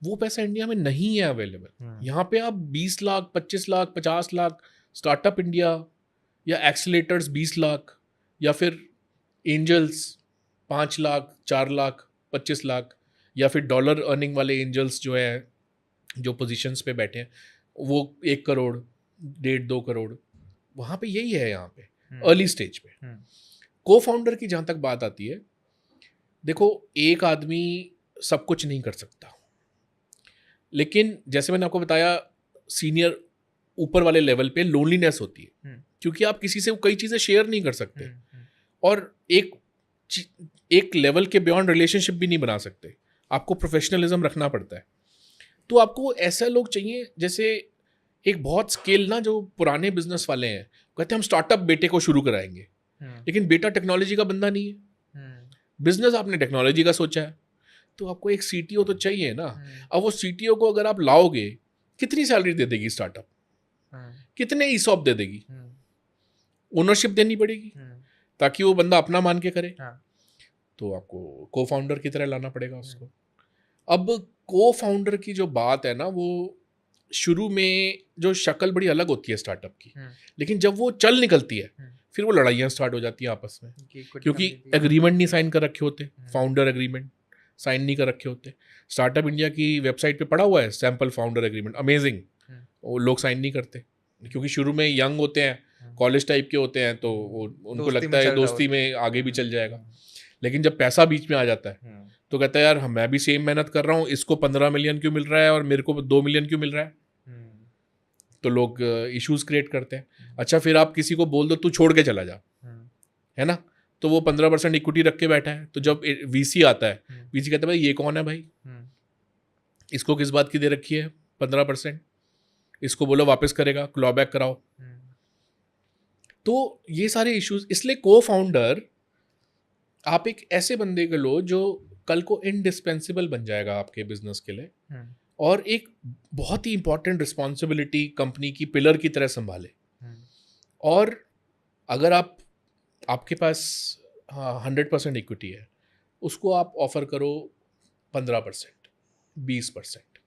वो पैसा इंडिया में नहीं है अवेलेबल। यहाँ पे आप 20 लाख 25 लाख 50 लाख स्टार्टअप इंडिया या एक्सीलेटर्स 20 लाख या फिर एंजल्स 5 लाख 4 लाख 25 लाख या फिर डॉलर अर्निंग वाले एंजल्स जो है जो पोजीशंस पे बैठे हैं वो 1 करोड़ 1.5-2 करोड़, वहाँ पे यही है यहाँ पे अर्ली स्टेज पे। को फाउंडर की जहाँ तक बात आती है, देखो एक आदमी सब कुछ नहीं कर सकता, लेकिन जैसे मैंने आपको बताया सीनियर ऊपर वाले लेवल पे लोनलीनेस होती है क्योंकि आप किसी से कई चीज़ें शेयर नहीं कर सकते और एक लेवल के बियॉन्ड रिलेशनशिप भी नहीं बना सकते, आपको प्रोफेशनलिज्म रखना पड़ता है। तो आपको ऐसे लोग चाहिए, जैसे एक बहुत स्केल ना जो पुराने बिजनेस वाले हैं कहते हैं हम स्टार्टअप बेटे को शुरू कराएंगे, लेकिन बेटा टेक्नोलॉजी का बंदा नहीं है, बिजनेस आपने टेक्नोलॉजी का सोचा है, तो आपको एक सीटीओ तो चाहिए ना। अब वो सीटीओ को अगर आप लाओगे कितनी सैलरी दे देगी स्टार्टअप, कितने ईसॉप दे देगी, ओनरशिप देनी पड़ेगी ताकि वो बंदा अपना मान के करे, तो आपको को फाउंडर की तरह लाना पड़ेगा उसको। अब को फाउंडर की जो बात है ना, वो शुरू में जो शक्ल बड़ी अलग होती है स्टार्टअप की, लेकिन जब वो चल निकलती है फिर वो लड़ाइयाँ स्टार्ट हो जाती हैं आपस में, क्योंकि एग्रीमेंट नहीं साइन कर रखे होते, फाउंडर एग्रीमेंट साइन नहीं कर रखे होते। स्टार्टअप इंडिया की वेबसाइट पे पड़ा हुआ है सैम्पल फाउंडर एग्रीमेंट, अमेजिंग, वो लोग साइन नहीं करते क्योंकि शुरू में यंग होते हैं, कॉलेज टाइप के होते हैं, तो उनको लगता है दोस्ती में आगे भी चल जाएगा, लेकिन जब पैसा बीच में आ जाता है तो कहता है यार मैं भी सेम मेहनत कर रहा हूँ, इसको 15 मिलियन क्यों मिल रहा है और मेरे को 2 मिलियन क्यों मिल रहा है, तो लोग इश्यूज क्रिएट करते हैं। अच्छा फिर आप किसी को बोल दो तू छोड़ के चला जा, है ना, तो वो 15% इक्विटी रख के बैठा है, तो जब वीसी आता है, वीसी कहता है भाई ये कौन है भाई, इसको किस बात की दे रखी है 15%, इसको बोलो वापस करेगा, क्लॉ बैक कराओ। तो ये सारे इश्यूज, इसलिए को फाउंडर आप एक ऐसे बंदे को लो जो कल को इंडिस्पेंसिबल बन जाएगा आपके बिजनेस के लिए और एक बहुत ही इंपॉर्टेंट रिस्पॉन्सिबिलिटी कंपनी की पिलर की तरह संभाले। और अगर आपके पास 100% इक्विटी है, उसको आप ऑफर करो 15% 20%,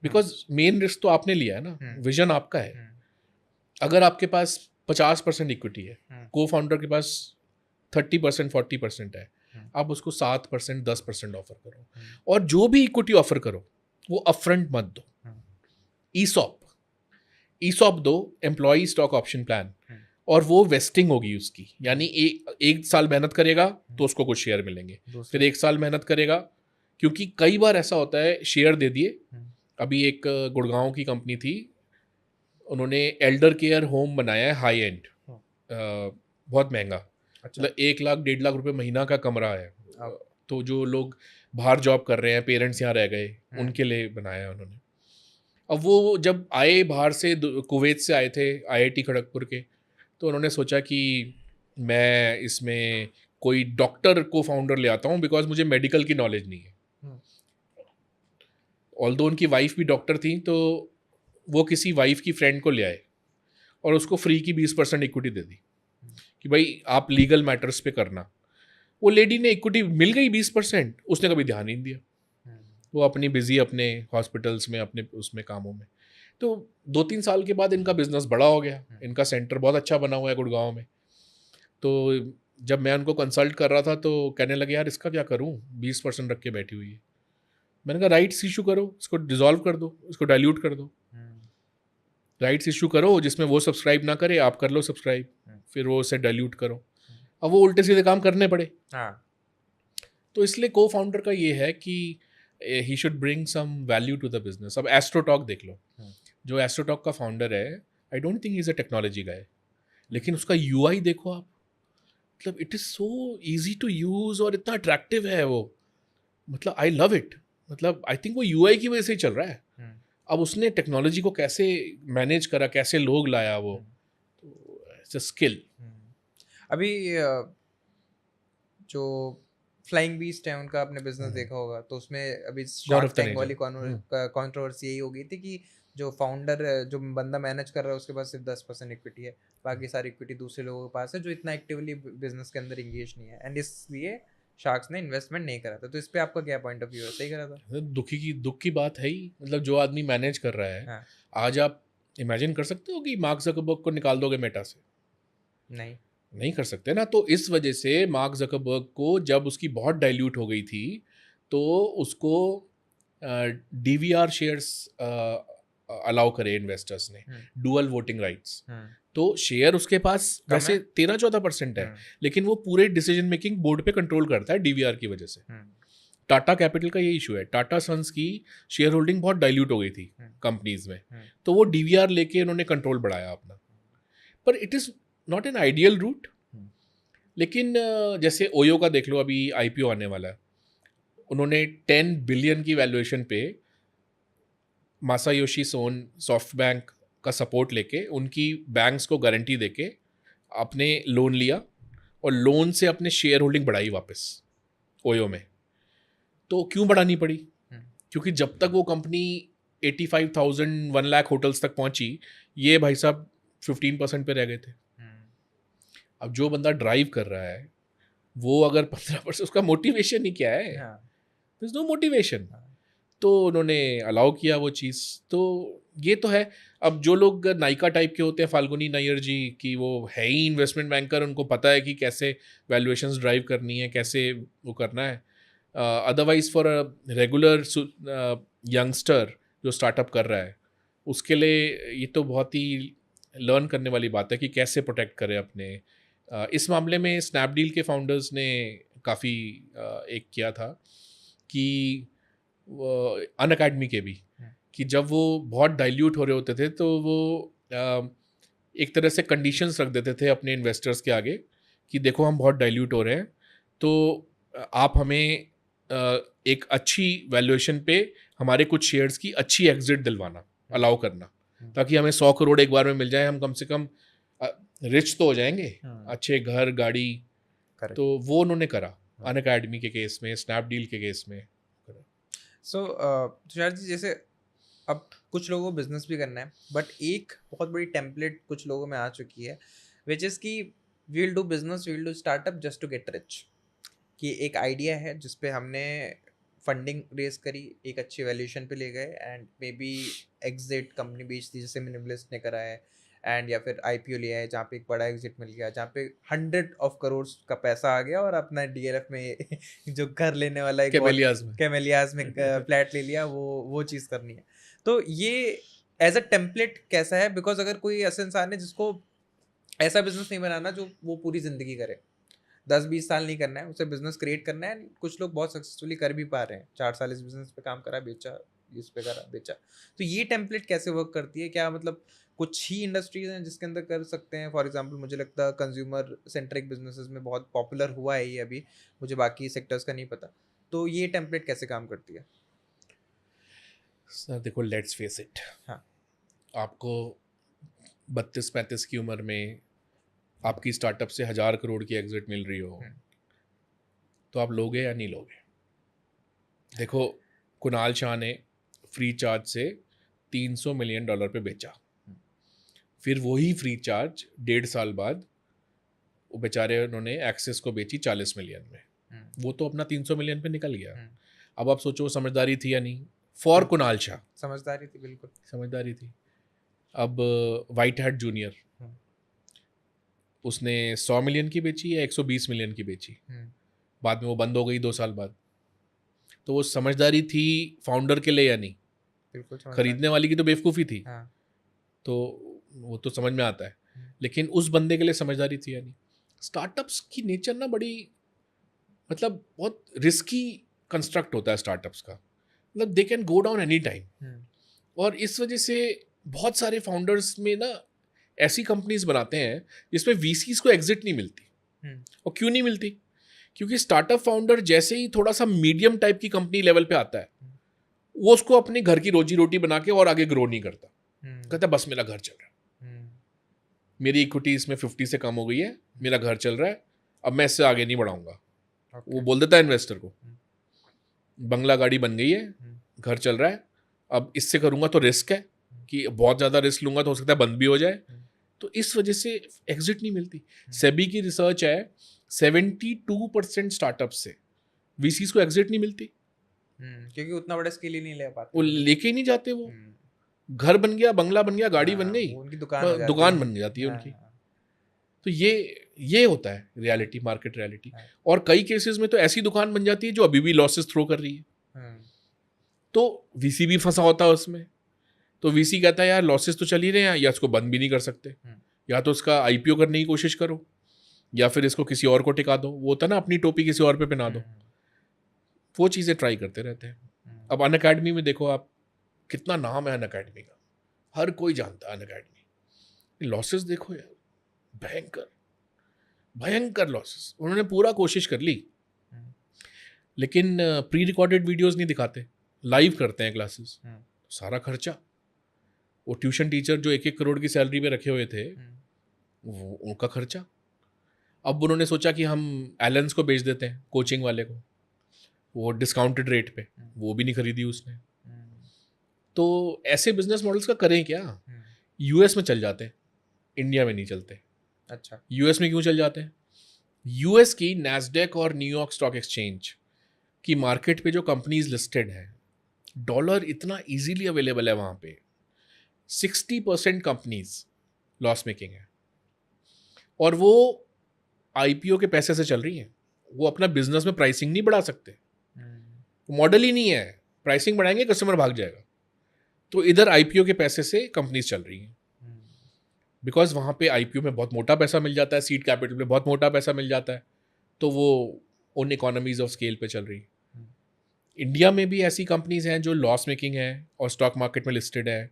बिकॉज मेन रिस्क तो आपने लिया है ना, विजन आपका है। अगर आपके पास 50% इक्विटी है, को फाउंडर के पास 30% 40% है, आप उसको 7% 10% ऑफर करो, और जो भी इक्विटी ऑफर करो वो अपफ्रंट मत दो, ईसॉप दो, एम्प्लॉई स्टॉक ऑप्शन प्लान, और वो वेस्टिंग होगी उसकी, यानी एक साल मेहनत करेगा तो उसको कुछ शेयर मिलेंगे, फिर 1 साल मेहनत करेगा, क्योंकि कई बार ऐसा होता है शेयर दे दिए। अभी एक गुड़गांव की कंपनी थी, उन्होंने एल्डर केयर होम बनाया है, हाई एंड, बहुत महंगा, मतलब 1 लाख 1.5 लाख रुपए महीना का कमरा है, तो जो लोग बाहर जॉब कर रहे हैं, पेरेंट्स यहाँ रह गए, उनके लिए बनाया उन्होंने। अब वो जब आए बाहर से, कुवैत से आए थे, आईआईटी खड़गपुर के, तो उन्होंने सोचा कि मैं इसमें कोई डॉक्टर को फाउंडर ले आता हूँ बिकॉज मुझे मेडिकल की नॉलेज नहीं है। ऑल्दो उनकी वाइफ भी डॉक्टर थी, तो वो किसी वाइफ की फ्रेंड को ले आए और उसको फ्री की 20% इक्विटी दे दी कि भाई आप लीगल मैटर्स पे करना। वो लेडी ने इक्विटी मिल गई 20%, उसने कभी ध्यान नहीं दिया, वो अपनी बिजी अपने हॉस्पिटल्स में, अपने उसमें कामों में। तो 2-3 साल के बाद इनका बिजनेस बड़ा हो गया, इनका सेंटर बहुत अच्छा बना हुआ है गुड़गांव में। तो जब मैं उनको कंसल्ट कर रहा था तो कहने लगे यार इसका क्या करूं, 20% रख के बैठी हुई है। मैंने कहा राइट्स इशू करो, इसको डिसॉल्व कर दो, इसको डाइल्यूट कर दो, राइट्स इशू करो, जिसमें वो सब्सक्राइब ना करे आप कर लो सब्सक्राइब, फिर वो उसे डाइल्यूट करो। अब वो उल्टे सीधे काम करने पड़े। तो इसलिए को फाउंडर का ये है कि he should bring some value to the business. अब एस्ट्रोटॉक देख लो, जो एस्ट्रोटॉक का फाउंडर है, I don't think he is a technology guy, लेकिन उसका यूआई देखो आप, मतलब it is so easy to use और इतना अट्रैक्टिव है वो, मतलब आई लव इट। मतलब आई थिंक वो यूआई की वजह से ही चल रहा है। अब उसने टेक्नोलॉजी को कैसे मैनेज करा, कैसे लोग लाया, वो तो इट्स अ स्किल। अभी जो फ्लाइंग बीस्ट है उनका आपने बिजनेस देखा होगा, तो उसमें अभी गौरव शार्क टैंक तनेजा। वाली कंट्रोवर्सी यही हो गई थी कि जो फाउंडर, जो बंदा मैनेज कर रहा है उसके पास सिर्फ 10% इक्विटी है, बाकी सारी इक्विटी दूसरे लोगों के पास है जो इतना एक्टिवली बिजनेस के अंदर इंगेज नहीं है, एंड इसलिए शार्क्स ने इन्वेस्टमेंट नहीं करा था। तो इस पे आपका क्या पॉइंट ऑफ व्यू है, सही करा था? दुख की बात है ही, मतलब जो आदमी मैनेज कर रहा है। हाँ। आज आप इमेजिन कर सकते हो कि मार्क जकरबर्ग को निकाल दोगे मेटा से? नहीं। नहीं कर सकते ना। तो इस वजह से मार्क जकरबर्ग को जब उसकी बहुत डाइल्यूट हो गई थी, तो उसको डीवीआर शेयर्स अलाउ करे इन्वेस्टर्स ने, डुअल वोटिंग राइट्स। तो शेयर उसके पास कम वैसे है? 13-14% है, लेकिन वो पूरे डिसीजन मेकिंग बोर्ड पे कंट्रोल करता है डीवीआर की वजह से। टाटा कैपिटल का ये इशू है, टाटा सन्स की शेयर होल्डिंग बहुत डाइल्यूट हो गई थी कंपनीज में, तो वो डीवीआर लेके उन्होंने कंट्रोल बढ़ाया अपना। पर it is not an ideal route. लेकिन जैसे ओयो का देख लो, अभी आईपीओ आने वाला है, उन्होंने 10 बिलियन की वैल्यूएशन पे मासायोशी सोन सॉफ्ट बैंक का सपोर्ट लेके, उनकी बैंक्स को गारंटी देके अपने लोन लिया, और लोन से अपने शेयर होल्डिंग बढ़ाई वापस ओयो में। तो क्यों बढ़ानी पड़ी? क्योंकि जब तक वो कंपनी 85,000 1 लाख होटल्स तक पहुंची, ये भाई साहब 15% पे रह गए थे। अब जो बंदा ड्राइव कर रहा है वो अगर 15%, उसका मोटिवेशन ही क्या है? There is no motivation. तो उन्होंने अलाउ किया वो चीज़। तो ये तो है। अब जो लोग नायका टाइप के होते हैं, फाल्गुनी नायर जी, की वो है ही इन्वेस्टमेंट बैंकर, उनको पता है कि कैसे वैल्यूएशंस ड्राइव करनी है, कैसे वो करना है। Otherwise for a regular youngster जो स्टार्टअप कर रहा है, उसके लिए ये तो बहुत ही लर्न करने वाली बात है कि कैसे प्रोटेक्ट करें अपने। इस मामले में स्नैपडील के फाउंडर्स ने काफ़ी एक किया था कि अन अकेडमी के भी, कि जब वो बहुत डाइल्यूट हो रहे होते थे तो वो एक तरह से कंडीशंस रख देते थे अपने इन्वेस्टर्स के आगे कि देखो हम बहुत डाइल्यूट हो रहे हैं, तो आप हमें एक अच्छी वैल्यूएशन पे हमारे कुछ शेयर्स की अच्छी एग्जिट दिलवाना, अलाउ करना, ताकि हमें 100 करोड़ एक बार में मिल जाए, हम कम से कम रिच तो हो जाएंगे, अच्छे घर गाड़ी। तो वो उन्होंने करा अन अकेडमी के केस में, स्नैपडील के केस में। सो तुषार जी, जैसे अब कुछ लोगों को बिजनेस भी करना है, बट एक बहुत बड़ी टेम्पलेट कुछ लोगों में आ चुकी है, विच इज़ की we will do business, we will do startup just to get rich. कि एक आइडिया है जिसपे हमने फंडिंग रेज करी, एक अच्छी वैल्यूएशन पे ले गए, and may be exit company बेच दी जैसे मिनिमलिस्ट ने करा है, एंड या फिर आईपीओ लिया है जहाँ पे एक बड़ा एग्जिट मिल गया, जहाँ पे 100 ऑफ करोड़ का पैसा आ गया और अपना डीएलएफ में जो घर लेने वाला एक कैमेलियाज में फ्लैट ले लिया, वो चीज़ करनी है। तो ये एज अ टेम्पलेट कैसा है? बिकॉज अगर कोई ऐसा इंसान है जिसको ऐसा बिजनेस नहीं बनाना जो वो पूरी जिंदगी करे, 10-20 साल नहीं करना है, उसे बिजनेस क्रिएट करना है, कुछ लोग बहुत सक्सेसफुली कर भी पा रहे हैं, 4 साल इस बिजनेस पे काम करा, बेचा, इस पे करा, बेचा। तो ये टेम्पलेट कैसे वर्क करती है? क्या मतलब कुछ ही इंडस्ट्रीज हैं जिसके अंदर कर सकते हैं? फॉर एग्जांपल मुझे लगता है कंज्यूमर सेंट्रिक बिजनेसेस में बहुत पॉपुलर हुआ है ये अभी, मुझे बाकी सेक्टर्स का नहीं पता। तो ये टेम्पलेट कैसे काम करती है? सर देखो, लेट्स फेस इट, हाँ। आपको 32-35 की उम्र में आपकी स्टार्टअप से 1000 करोड़ की एग्जिट मिल रही हो, तो आप लोगे या नहीं लोगे? देखो, कुणाल शाह ने फ्री चार्ज से $300 मिलियन पे बेचा, फिर वही फ्री चार्ज 1.5 साल बाद वो बेचारे उन्होंने एक्सेस को बेची 40 मिलियन में। वो तो अपना 300 मिलियन पे निकल गया। अब आप सोचो समझदारी थी या नहीं? फॉर कुणाल शाह समझदारी थी, बिल्कुल समझदारी थी। अब वाइट हैट जूनियर, उसने 100 मिलियन की बेची या 120 मिलियन की बेची, बाद में वो बंद हो गई 2 साल बाद। तो वो समझदारी थी फाउंडर के लिए या नहीं? बिल्कुल। खरीदने वाली की तो बेवकूफ़ी थी। हाँ। तो वो तो समझ में आता है, लेकिन उस बंदे के लिए समझदारी थी या नहीं? स्टार्टअप्स की नेचर ना बड़ी, मतलब बहुत रिस्की कंस्ट्रक्ट होता है स्टार्टअप्स का, मतलब they can go down any time. और इस वजह से बहुत सारे फाउंडर्स में ना ऐसी कंपनीज बनाते हैं जिसमें वीसीज को एग्जिट नहीं मिलती। और क्यों नहीं मिलती? क्योंकि स्टार्टअप फाउंडर जैसे ही थोड़ा सा मीडियम टाइप की कंपनी लेवल पे आता है, वो उसको अपने घर की रोजी रोटी बना के और आगे ग्रो नहीं करता, कहता बस मेरा घर चल रहा है, मेरी इक्विटी इसमें 50 से कम हो गई है, मेरा घर चल रहा है, अब मैं इससे आगे नहीं बढ़ाऊंगा। वो बोल देता है इन्वेस्टर को, बंगला गाड़ी बन गई है, घर चल रहा है, अब इससे करूंगा तो रिस्क है कि बहुत ज़्यादा रिस्क लूंगा तो हो सकता है बंद भी हो जाए, तो इस वजह से एग्जिट नहीं मिलती। सेबी की रिसर्च है 72% स्टार्टअप से वीसीज को एग्जिट नहीं मिलती, क्योंकि उतना बड़ा स्केल ही नहीं ले पाते, वो लेके ही नहीं जाते। वो घर बन गया, बंगला बन गया, गाड़ी बन गई, उनकी दुकान दुकान बन जाती है उनकी। तो ये होता है रियलिटी, मार्केट रियलिटी। और कई केसेस में तो ऐसी दुकान बन जाती है जो अभी भी लॉसेस थ्रो कर रही है, तो वीसी भी फंसा होता है उसमें। तो वीसी कहता है यार लॉसेस तो चल ही रहे हैं, या इसको बंद भी नहीं कर सकते, या तो इसका आईपीओ करने की कोशिश करो, या फिर इसको किसी और को टिका दो। वो होता है ना, अपनी टोपी किसी और पे पहना दो। वो चीज़ें ट्राई करते रहते हैं। अब अनअकैडमी में देखो आप, कितना नाम है अनअकैडमी का, हर कोई जानता है अनअकैडमी। लॉसेस देखो यार, भयंकर भयंकर लॉसेस। उन्होंने पूरा कोशिश कर ली, लेकिन प्री रिकॉर्डेड वीडियोस नहीं दिखाते, लाइव करते हैं क्लासेस। सारा खर्चा, वो ट्यूशन टीचर जो 1-1 करोड़ की सैलरी पे रखे हुए थे, वो उनका खर्चा। अब उन्होंने सोचा कि हम एलेंस को बेच देते हैं, कोचिंग वाले को, वो डिस्काउंटेड रेट पे, वो भी नहीं खरीदी उसने। तो ऐसे बिजनेस मॉडल्स का करें क्या? यूएस में चल जाते हैं, इंडिया में नहीं चलते। अच्छा, यूएस में क्यों चल जाते हैं? यूएस की नैस्डैक और न्यूयॉर्क स्टॉक एक्सचेंज की मार्केट पे जो कंपनीज लिस्टेड हैं, डॉलर इतना इजीली अवेलेबल है वहाँ पे, 60% कंपनीज लॉस मेकिंग है, और वो आईपीओ के पैसे से चल रही हैं। वो अपना बिजनेस में प्राइसिंग नहीं बढ़ा सकते, मॉडल ही नहीं है, प्राइसिंग बढ़ाएंगे कस्टमर भाग जाएगा। तो इधर आईपीओ के पैसे से कंपनीज चल रही हैं, बिकॉज वहाँ पे आईपीओ में बहुत मोटा पैसा मिल जाता है, सीड कैपिटल में बहुत मोटा पैसा मिल जाता है, तो वो उन इकोनॉमीज ऑफ स्केल पे चल रही है। इंडिया में भी ऐसी कंपनीज हैं जो लॉस मेकिंग है और स्टॉक मार्केट में लिस्टेड है।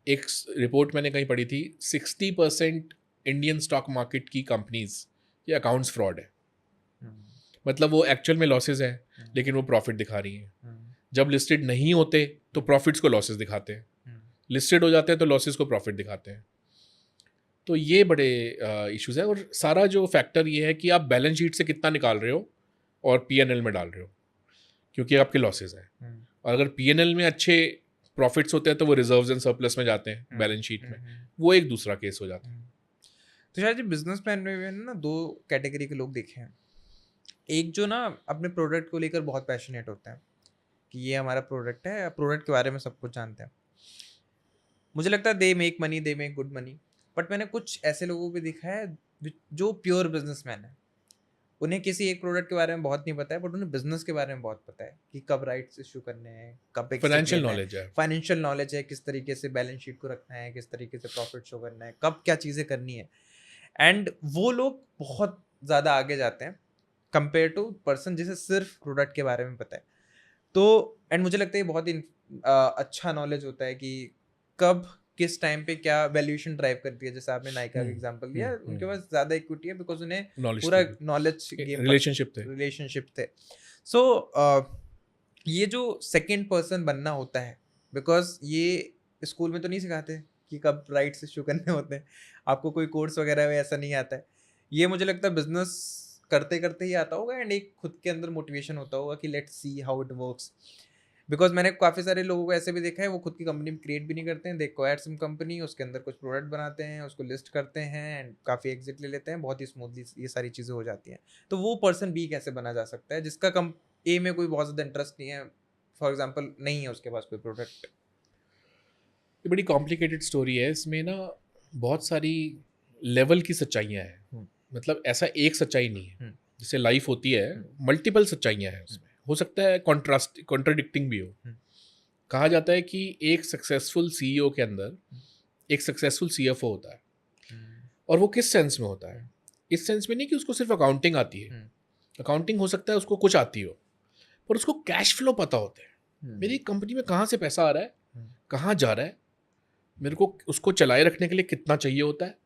एक रिपोर्ट मैंने कहीं पढ़ी थी, 60% इंडियन स्टॉक मार्केट की कंपनीज ये अकाउंट्स फ्रॉड है। मतलब वो एक्चुअल में लॉसेज है, लेकिन वो प्रॉफिट दिखा रही हैं। जब लिस्टेड नहीं होते तो प्रॉफिट्स को लॉसेज दिखाते हैं, लिस्टेड हो जाते हैं तो लॉसेज को प्रॉफिट दिखाते हैं। तो ये बड़े इश्यूज है। और सारा जो फैक्टर ये है कि आप बैलेंस शीट से कितना निकाल रहे हो और पीएनएल में डाल रहे हो, क्योंकि आपके लॉसेज हैं। और अगर पीएनएल में अच्छे प्रॉफिट्स होते हैं तो वो रिजर्व्स एंड सरप्लस में जाते हैं बैलेंस शीट में, वो एक दूसरा केस हो जाता है। तो शायद बिजनेस प्लान में भी ना 2 कैटेगरी के लोग देखे हैं। एक जो ना अपने प्रोडक्ट को लेकर बहुत पैशनेट होते हैं कि ये हमारा प्रोडक्ट है, प्रोडक्ट के बारे में सब कुछ जानते हैं। मुझे लगता है they make money, they make good money. But मैंने कुछ ऐसे लोगों को देखा है जो प्योर बिजनेसमैन है, उन्हें किसी एक प्रोडक्ट के बारे में बहुत नहीं पता है, बट उन्हें बिजनेस के बारे में बहुत पता है कि कब राइट्स इशू करने हैं, कब फाइनेंशियल नॉलेज है, फाइनेंशियल नॉलेज है, किस तरीके से बैलेंस शीट को रखना है, किस तरीके से प्रॉफिट शो करना है, कब क्या चीज़ें करनी है। एंड वो लोग बहुत ज़्यादा आगे जाते हैं कंपेयर टू पर्सन जिसे सिर्फ प्रोडक्ट के बारे में पता है। तो एंड मुझे लगता है ये बहुत ही अच्छा नॉलेज होता है कि कब किस टाइम पे क्या वैल्यूएशन ड्राइव करती है। जैसे आपने नाइका का एग्जांपल दिया, उनके पास ज़्यादा इक्विटी है बिकॉज उन्हें पूरा नॉलेज गेम रिलेशनशिप थे। सो ये जो सेकंड पर्सन बनना होता है, बिकॉज ये स्कूल में तो नहीं सिखाते कि कब राइट्स इशू करने होते हैं, आपको कोई कोर्स वगैरह में ऐसा नहीं आता है। ये मुझे लगता है बिजनेस करते करते ही आता होगा, एंड एक खुद के अंदर मोटिवेशन होता होगा कि let's see how it works. Because मैंने काफ़ी सारे लोगों को ऐसे भी देखा है, वो खुद की कंपनी क्रिएट भी नहीं करते हैं, दे एक्वायर सम कंपनी, उसके अंदर कुछ प्रोडक्ट बनाते हैं, उसको लिस्ट करते हैं एंड काफ़ी एग्जिट ले लेते हैं, बहुत ही स्मूथली ये सारी चीज़ें हो जाती हैं। तो वो पर्सन बी कैसे बना जा सकता है जिसका ए में कोई बहुत ज़्यादा इंटरेस्ट नहीं है, फॉर एग्जाम्पल नहीं है उसके पास कोई प्रोडक्ट। ये बड़ी कॉम्प्लिकेटेड स्टोरी है, इसमें ना बहुत सारी लेवल की सच्चाइयाँ हैं। मतलब ऐसा एक सच्चाई नहीं है, जैसे लाइफ होती है मल्टीपल सच्चाइयाँ हैं उसमें, हो सकता है कॉन्ट्राडिक्टिंग भी हो। कहा जाता है कि एक सक्सेसफुल सीईओ के अंदर एक सक्सेसफुल सीएफओ होता है, और वो किस सेंस में होता है? इस सेंस में नहीं कि उसको सिर्फ अकाउंटिंग आती है, अकाउंटिंग हो सकता है उसको कुछ आती हो, पर उसको कैश फ्लो पता होता है। मेरी कंपनी में कहाँ से पैसा आ रहा है, कहाँ जा रहा है, मेरे को उसको चलाए रखने के लिए कितना चाहिए होता है,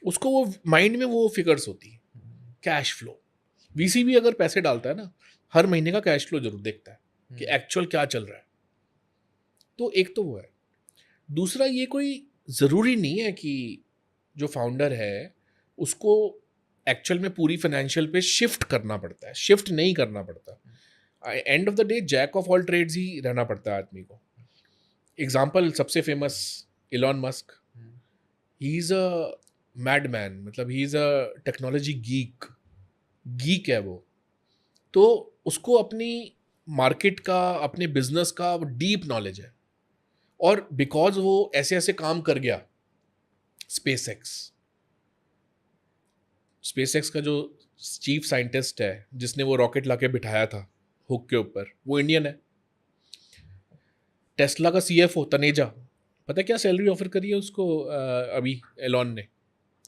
उसको वो माइंड में वो फिगर्स होती है, कैश फ्लो। वीसी भी अगर पैसे डालता है ना, हर महीने का कैश फ्लो जरूर देखता है कि एक्चुअल क्या चल रहा है, तो एक तो वो है। दूसरा, ये कोई ज़रूरी नहीं है कि जो फाउंडर है उसको एक्चुअल में पूरी फाइनेंशियल पे शिफ्ट करना पड़ता है, शिफ्ट नहीं करना पड़ता। End of the day jack of all trades ही रहना पड़ता है आदमी को। एग्जाम्पल सबसे famous, Elon Musk, he is a mad man, मतलब he is a technology geek है वो। तो उसको अपनी मार्केट का, अपने बिजनेस का डीप नॉलेज है, और बिकॉज वो ऐसे ऐसे काम कर गया, स्पेसएक्स का जो चीफ साइंटिस्ट है जिसने वो रॉकेट लाके बिठाया था हुक के ऊपर, वो इंडियन है। टेस्ला का सीएफओ तनेजा, पता है क्या सैलरी ऑफर करी है उसको अभी एलॉन ने?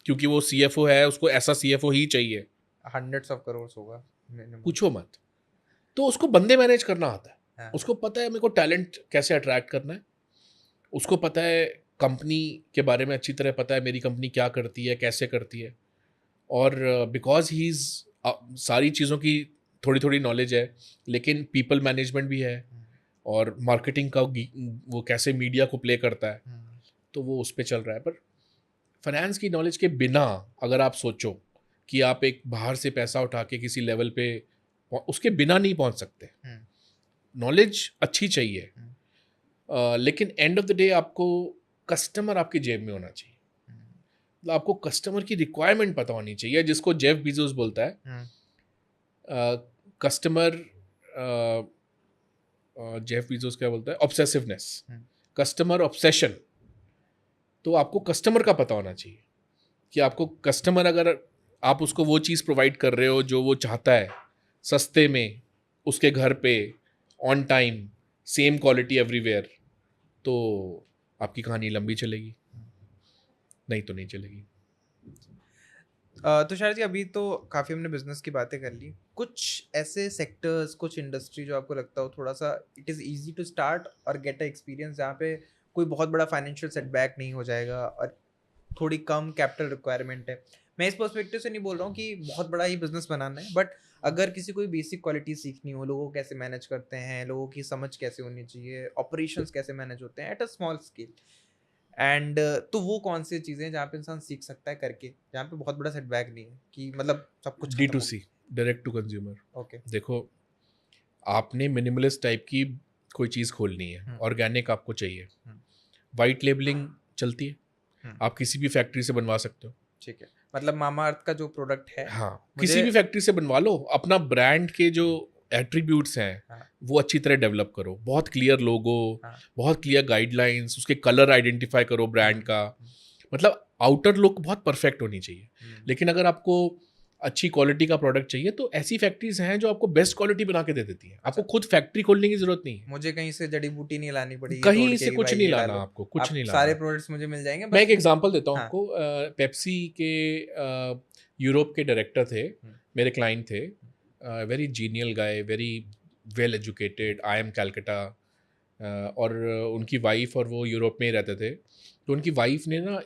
क्योंकि वो सीएफओ है, उसको ऐसा सीएफओ ही चाहिए। हंड्रेड्स ऑफ करोड़ होगा minimum। पूछो मत। तो उसको बंदे मैनेज करना आता है, हाँ। उसको पता है मेरे को टैलेंट कैसे अट्रैक्ट करना है, उसको पता है कंपनी के बारे में अच्छी तरह पता है, मेरी कंपनी क्या करती है, कैसे करती है। और बिकॉज ही इज़ सारी चीज़ों की थोड़ी थोड़ी नॉलेज है, लेकिन पीपल मैनेजमेंट भी है, और मार्केटिंग का वो कैसे मीडिया को प्ले करता है, तो वो उस पर चल रहा है। पर फाइनेंस की नॉलेज के बिना अगर आप सोचो कि आप एक बाहर से पैसा उठा के किसी लेवल पे, उसके बिना नहीं पहुंच सकते। नॉलेज अच्छी चाहिए, लेकिन एंड ऑफ द डे आपको कस्टमर आपकी जेब में होना चाहिए। मतलब आपको कस्टमर की रिक्वायरमेंट पता होनी चाहिए, जिसको जेफ बीजोस बोलता है कस्टमर, जेफ बीजोस क्या बोलता है, ऑब्सेसिवनेस, कस्टमर ऑब्सेशन। तो आपको कस्टमर का पता होना चाहिए कि आपको कस्टमर, अगर आप उसको वो चीज़ प्रोवाइड कर रहे हो जो वो चाहता है, सस्ते में, उसके घर पे, on time, same quality everywhere, तो आपकी कहानी लंबी चलेगी, नहीं तो नहीं चलेगी। तो शायद अभी तो काफ़ी हमने बिजनेस की बातें कर ली, कुछ ऐसे सेक्टर्स, कुछ इंडस्ट्री जो आपको लगता हो थोड़ा सा it is easy to start और गेट अ एक्सपीरियंस, जहाँ पे कोई बहुत बड़ा फाइनेंशियल सेटबैक नहीं हो जाएगा और थोड़ी कम कैपिटल रिक्वायरमेंट है। मैं इस पर्सपेक्टिव से नहीं बोल रहा हूँ कि बहुत बड़ा ही बिजनेस बनाना है, बट अगर किसी कोई बेसिक क्वालिटी सीखनी हो, लोगों को कैसे मैनेज करते हैं, लोगों की समझ कैसे होनी चाहिए, ऑपरेशंस कैसे मैनेज होते हैं at a small scale, and तो वो कौन सी चीज़ें हैं जहाँ पे इंसान सीख सकता है करके, जहाँ पे बहुत बड़ा सेटबैक नहीं है कि मतलब सब कुछ खत्म हो D2C, डायरेक्ट टू कंज्यूमर। गया। ओके। देखो, आपने मिनिमलिस्ट टाइप की कोई चीज़ खोलनी है, ऑर्गेनिक आपको चाहिए, वाइट लेबलिंग चलती है, आप किसी भी फैक्ट्री से बनवा सकते हो। ठीक है, मतलब मामा अर्थ का जो प्रोडक्ट है, हाँ, मुझे किसी भी फैक्ट्री से बनवा लो, अपना ब्रांड के जो एट्रीब्यूट्स हैं हाँ, वो अच्छी तरह डेवलप करो, बहुत क्लियर लोगो, हाँ, बहुत क्लियर गाइडलाइंस, उसके कलर आइडेंटिफाई करो ब्रांड का, मतलब आउटर लुक बहुत परफेक्ट होनी चाहिए। लेकिन अगर आपको अच्छी क्वालिटी का प्रोडक्ट चाहिए तो ऐसी फैक्ट्रीज हैं जो आपको बेस्ट क्वालिटी बना के दे देती हैं। आपको खुद फैक्ट्री खोलने की जरूरत नहीं है, मुझे कहीं से जड़ी बूटी नहीं लानी पड़ेगी तोड़ कहीं के से कि कुछ भाई नहीं ये लाना, डालो, आपको कुछ आप नहीं सारे लाना। प्रोडक्ट्स मुझे मिल जाएंगे मैं बस। एक एग्जांपल देता हूँ हाँ, आपको। पेप्सी के यूरोप के डायरेक्टर थे, मेरे क्लाइंट थे, very genial guy, very well educated, IIM Calcutta, और उनकी वाइफ और वो यूरोप में ही रहते थे। तो उनकी वाइफ ने ना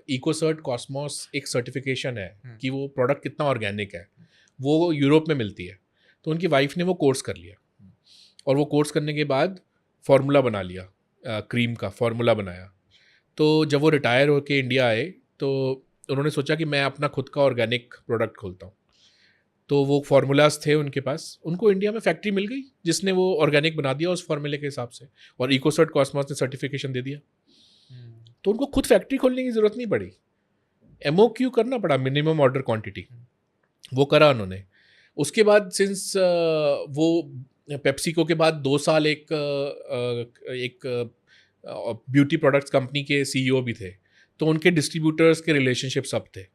इकोसर्ट कॉस्मोस एक सर्टिफिकेशन है कि वो प्रोडक्ट कितना ऑर्गेनिक है, वो यूरोप में मिलती है। तो उनकी वाइफ ने वो कोर्स कर लिया, और वो कोर्स करने के बाद फार्मूला बना लिया, क्रीम का फार्मूला बनाया। तो जब वो रिटायर होकर इंडिया आए तो उन्होंने सोचा कि मैं अपना खुद का ऑर्गेनिक प्रोडक्ट खोलता हूँ। तो वो फार्मूलाज थे उनके पास, उनको इंडिया में फैक्ट्री मिल गई जिसने वो ऑर्गेनिक बना दिया उस फार्मूले के हिसाब से, और इकोसर्ट कॉस्मोस ने सर्टिफिकेशन दे दिया। तो उनको खुद फैक्ट्री खोलने की ज़रूरत नहीं पड़ी, MOQ करना पड़ा, मिनिमम ऑर्डर क्वांटिटी, वो करा उन्होंने। उसके बाद सिंस वो पेप्सिको के बाद 2 साल एक ब्यूटी प्रोडक्ट्स कंपनी के CEO भी थे, तो उनके डिस्ट्रीब्यूटर्स के रिलेशनशिप सब थे।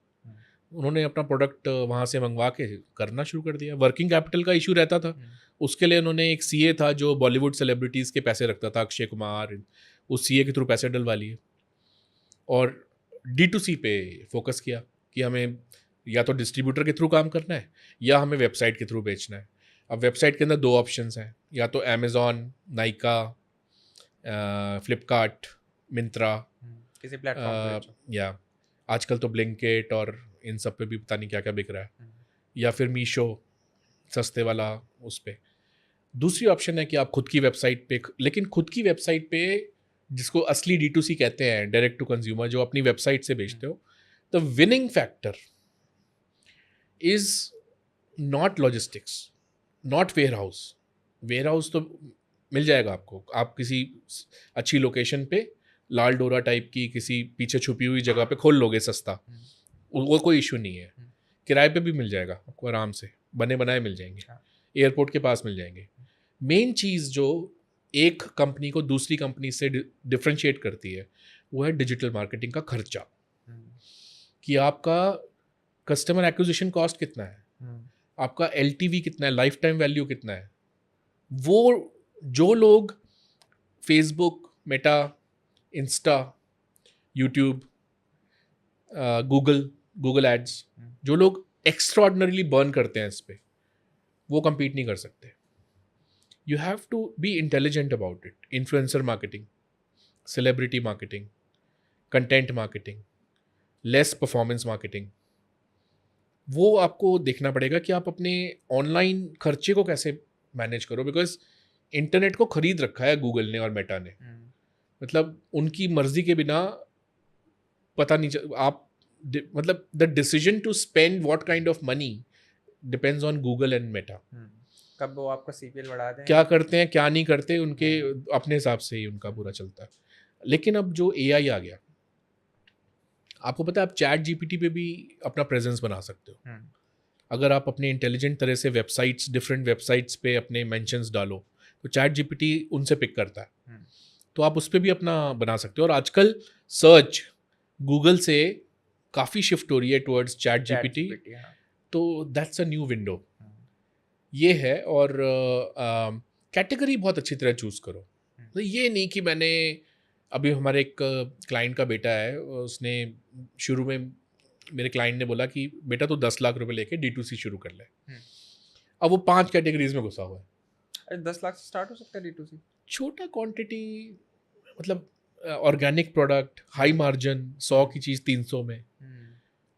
उन्होंने अपना प्रोडक्ट वहाँ से मंगवा के करना शुरू कर दिया। वर्किंग कैपिटल का इशू रहता था, उसके लिए उन्होंने एक CA था जो बॉलीवुड सेलिब्रिटीज़ के पैसे रखता था, अक्षय कुमार, उस CA के थ्रू पैसे डलवा लिए, और D2C पे फोकस किया कि हमें या तो डिस्ट्रीब्यूटर के थ्रू काम करना है या हमें वेबसाइट के थ्रू बेचना है। अब वेबसाइट के अंदर 2 ऑप्शंस हैं, या तो अमेज़ॉन, नाइका, फ्लिपकार्ट, मिंत्रा, किसी प्लेटफॉर्म पे बेचो। या आजकल तो ब्लिंकिट और इन सब पे भी पता नहीं क्या क्या बिक रहा है, या फिर मीशो, सस्ते वाला, उस पे दूसरी ऑप्शन है कि आप खुद की वेबसाइट पे, लेकिन खुद की वेबसाइट पे जिसको असली D2C कहते हैं, डायरेक्ट टू कंज्यूमर, जो अपनी वेबसाइट से बेचते हो, the winning factor is not logistics, not warehouse. Warehouse तो मिल जाएगा आपको, आप किसी अच्छी लोकेशन पे लाल डोरा टाइप की किसी पीछे छुपी हुई जगह पे खोल लोगे सस्ता, वो कोई इशू नहीं है। किराए पे भी मिल जाएगा आपको आराम से, बने बनाए मिल जाएंगे, एयरपोर्ट के पास मिल जाएंगे। मेन चीज़ जो एक कंपनी को दूसरी कंपनी से डिफ्रेंशिएट करती है वो है डिजिटल मार्केटिंग का खर्चा, कि आपका कस्टमर एक्विजिशन कॉस्ट कितना है, आपका LTV कितना है, लाइफ टाइम वैल्यू कितना है। वो जो लोग Facebook, Meta, Insta, YouTube, Google ads, जो लोग एक्स्ट्राऑर्डिनरीली बर्न करते हैं इस पे, वो compete नहीं कर सकते। You have to be intelligent about it. Influencer marketing, celebrity marketing, content marketing, less performance marketing. वो आपको देखना पड़ेगा कि आप अपने ऑनलाइन खर्चे को कैसे मैनेज करो, बिकॉज इंटरनेट को खरीद रखा है गूगल ने और मेटा ने। मतलब उनकी मर्जी के बिना पता नहीं आप मतलब the decision to spend what kind of money depends on Google and Meta. कब वो आपका CPL बढ़ा दें, क्या करते हैं क्या नहीं करते, उनके अपने हिसाब से ही उनका पूरा चलता है। लेकिन अब जो AI आ गया, आपको पता है आप ChatGPT पे भी अपना प्रेजेंस बना सकते हो। अगर आप अपने इंटेलिजेंट तरह से वेबसाइट्स, डिफरेंट वेबसाइट्स पे अपने मेंशंस डालो तो ChatGPT उनसे पिक करता है, तो आप उस पर भी अपना बना सकते हो। और आजकल सर्च गूगल से काफ़ी शिफ्ट हो रही है टुवर्ड्स ChatGPT, तो दैट्स अ न्यू विंडो ये है। और कैटेगरी बहुत अच्छी तरह चूज़ करो। तो ये नहीं कि मैंने अभी हमारे एक क्लाइंट का बेटा है, उसने शुरू में मेरे क्लाइंट ने बोला कि बेटा तो 10 लाख रुपए लेके D2C शुरू कर ले। अब वो 5 कैटेगरीज में घुसा हुआ है। अरे 10 लाख से स्टार्ट हो सकता है D2C, छोटा क्वांटिटी, मतलब ऑर्गेनिक प्रोडक्ट, हाई मार्जिन, 100 की चीज़ 300 में,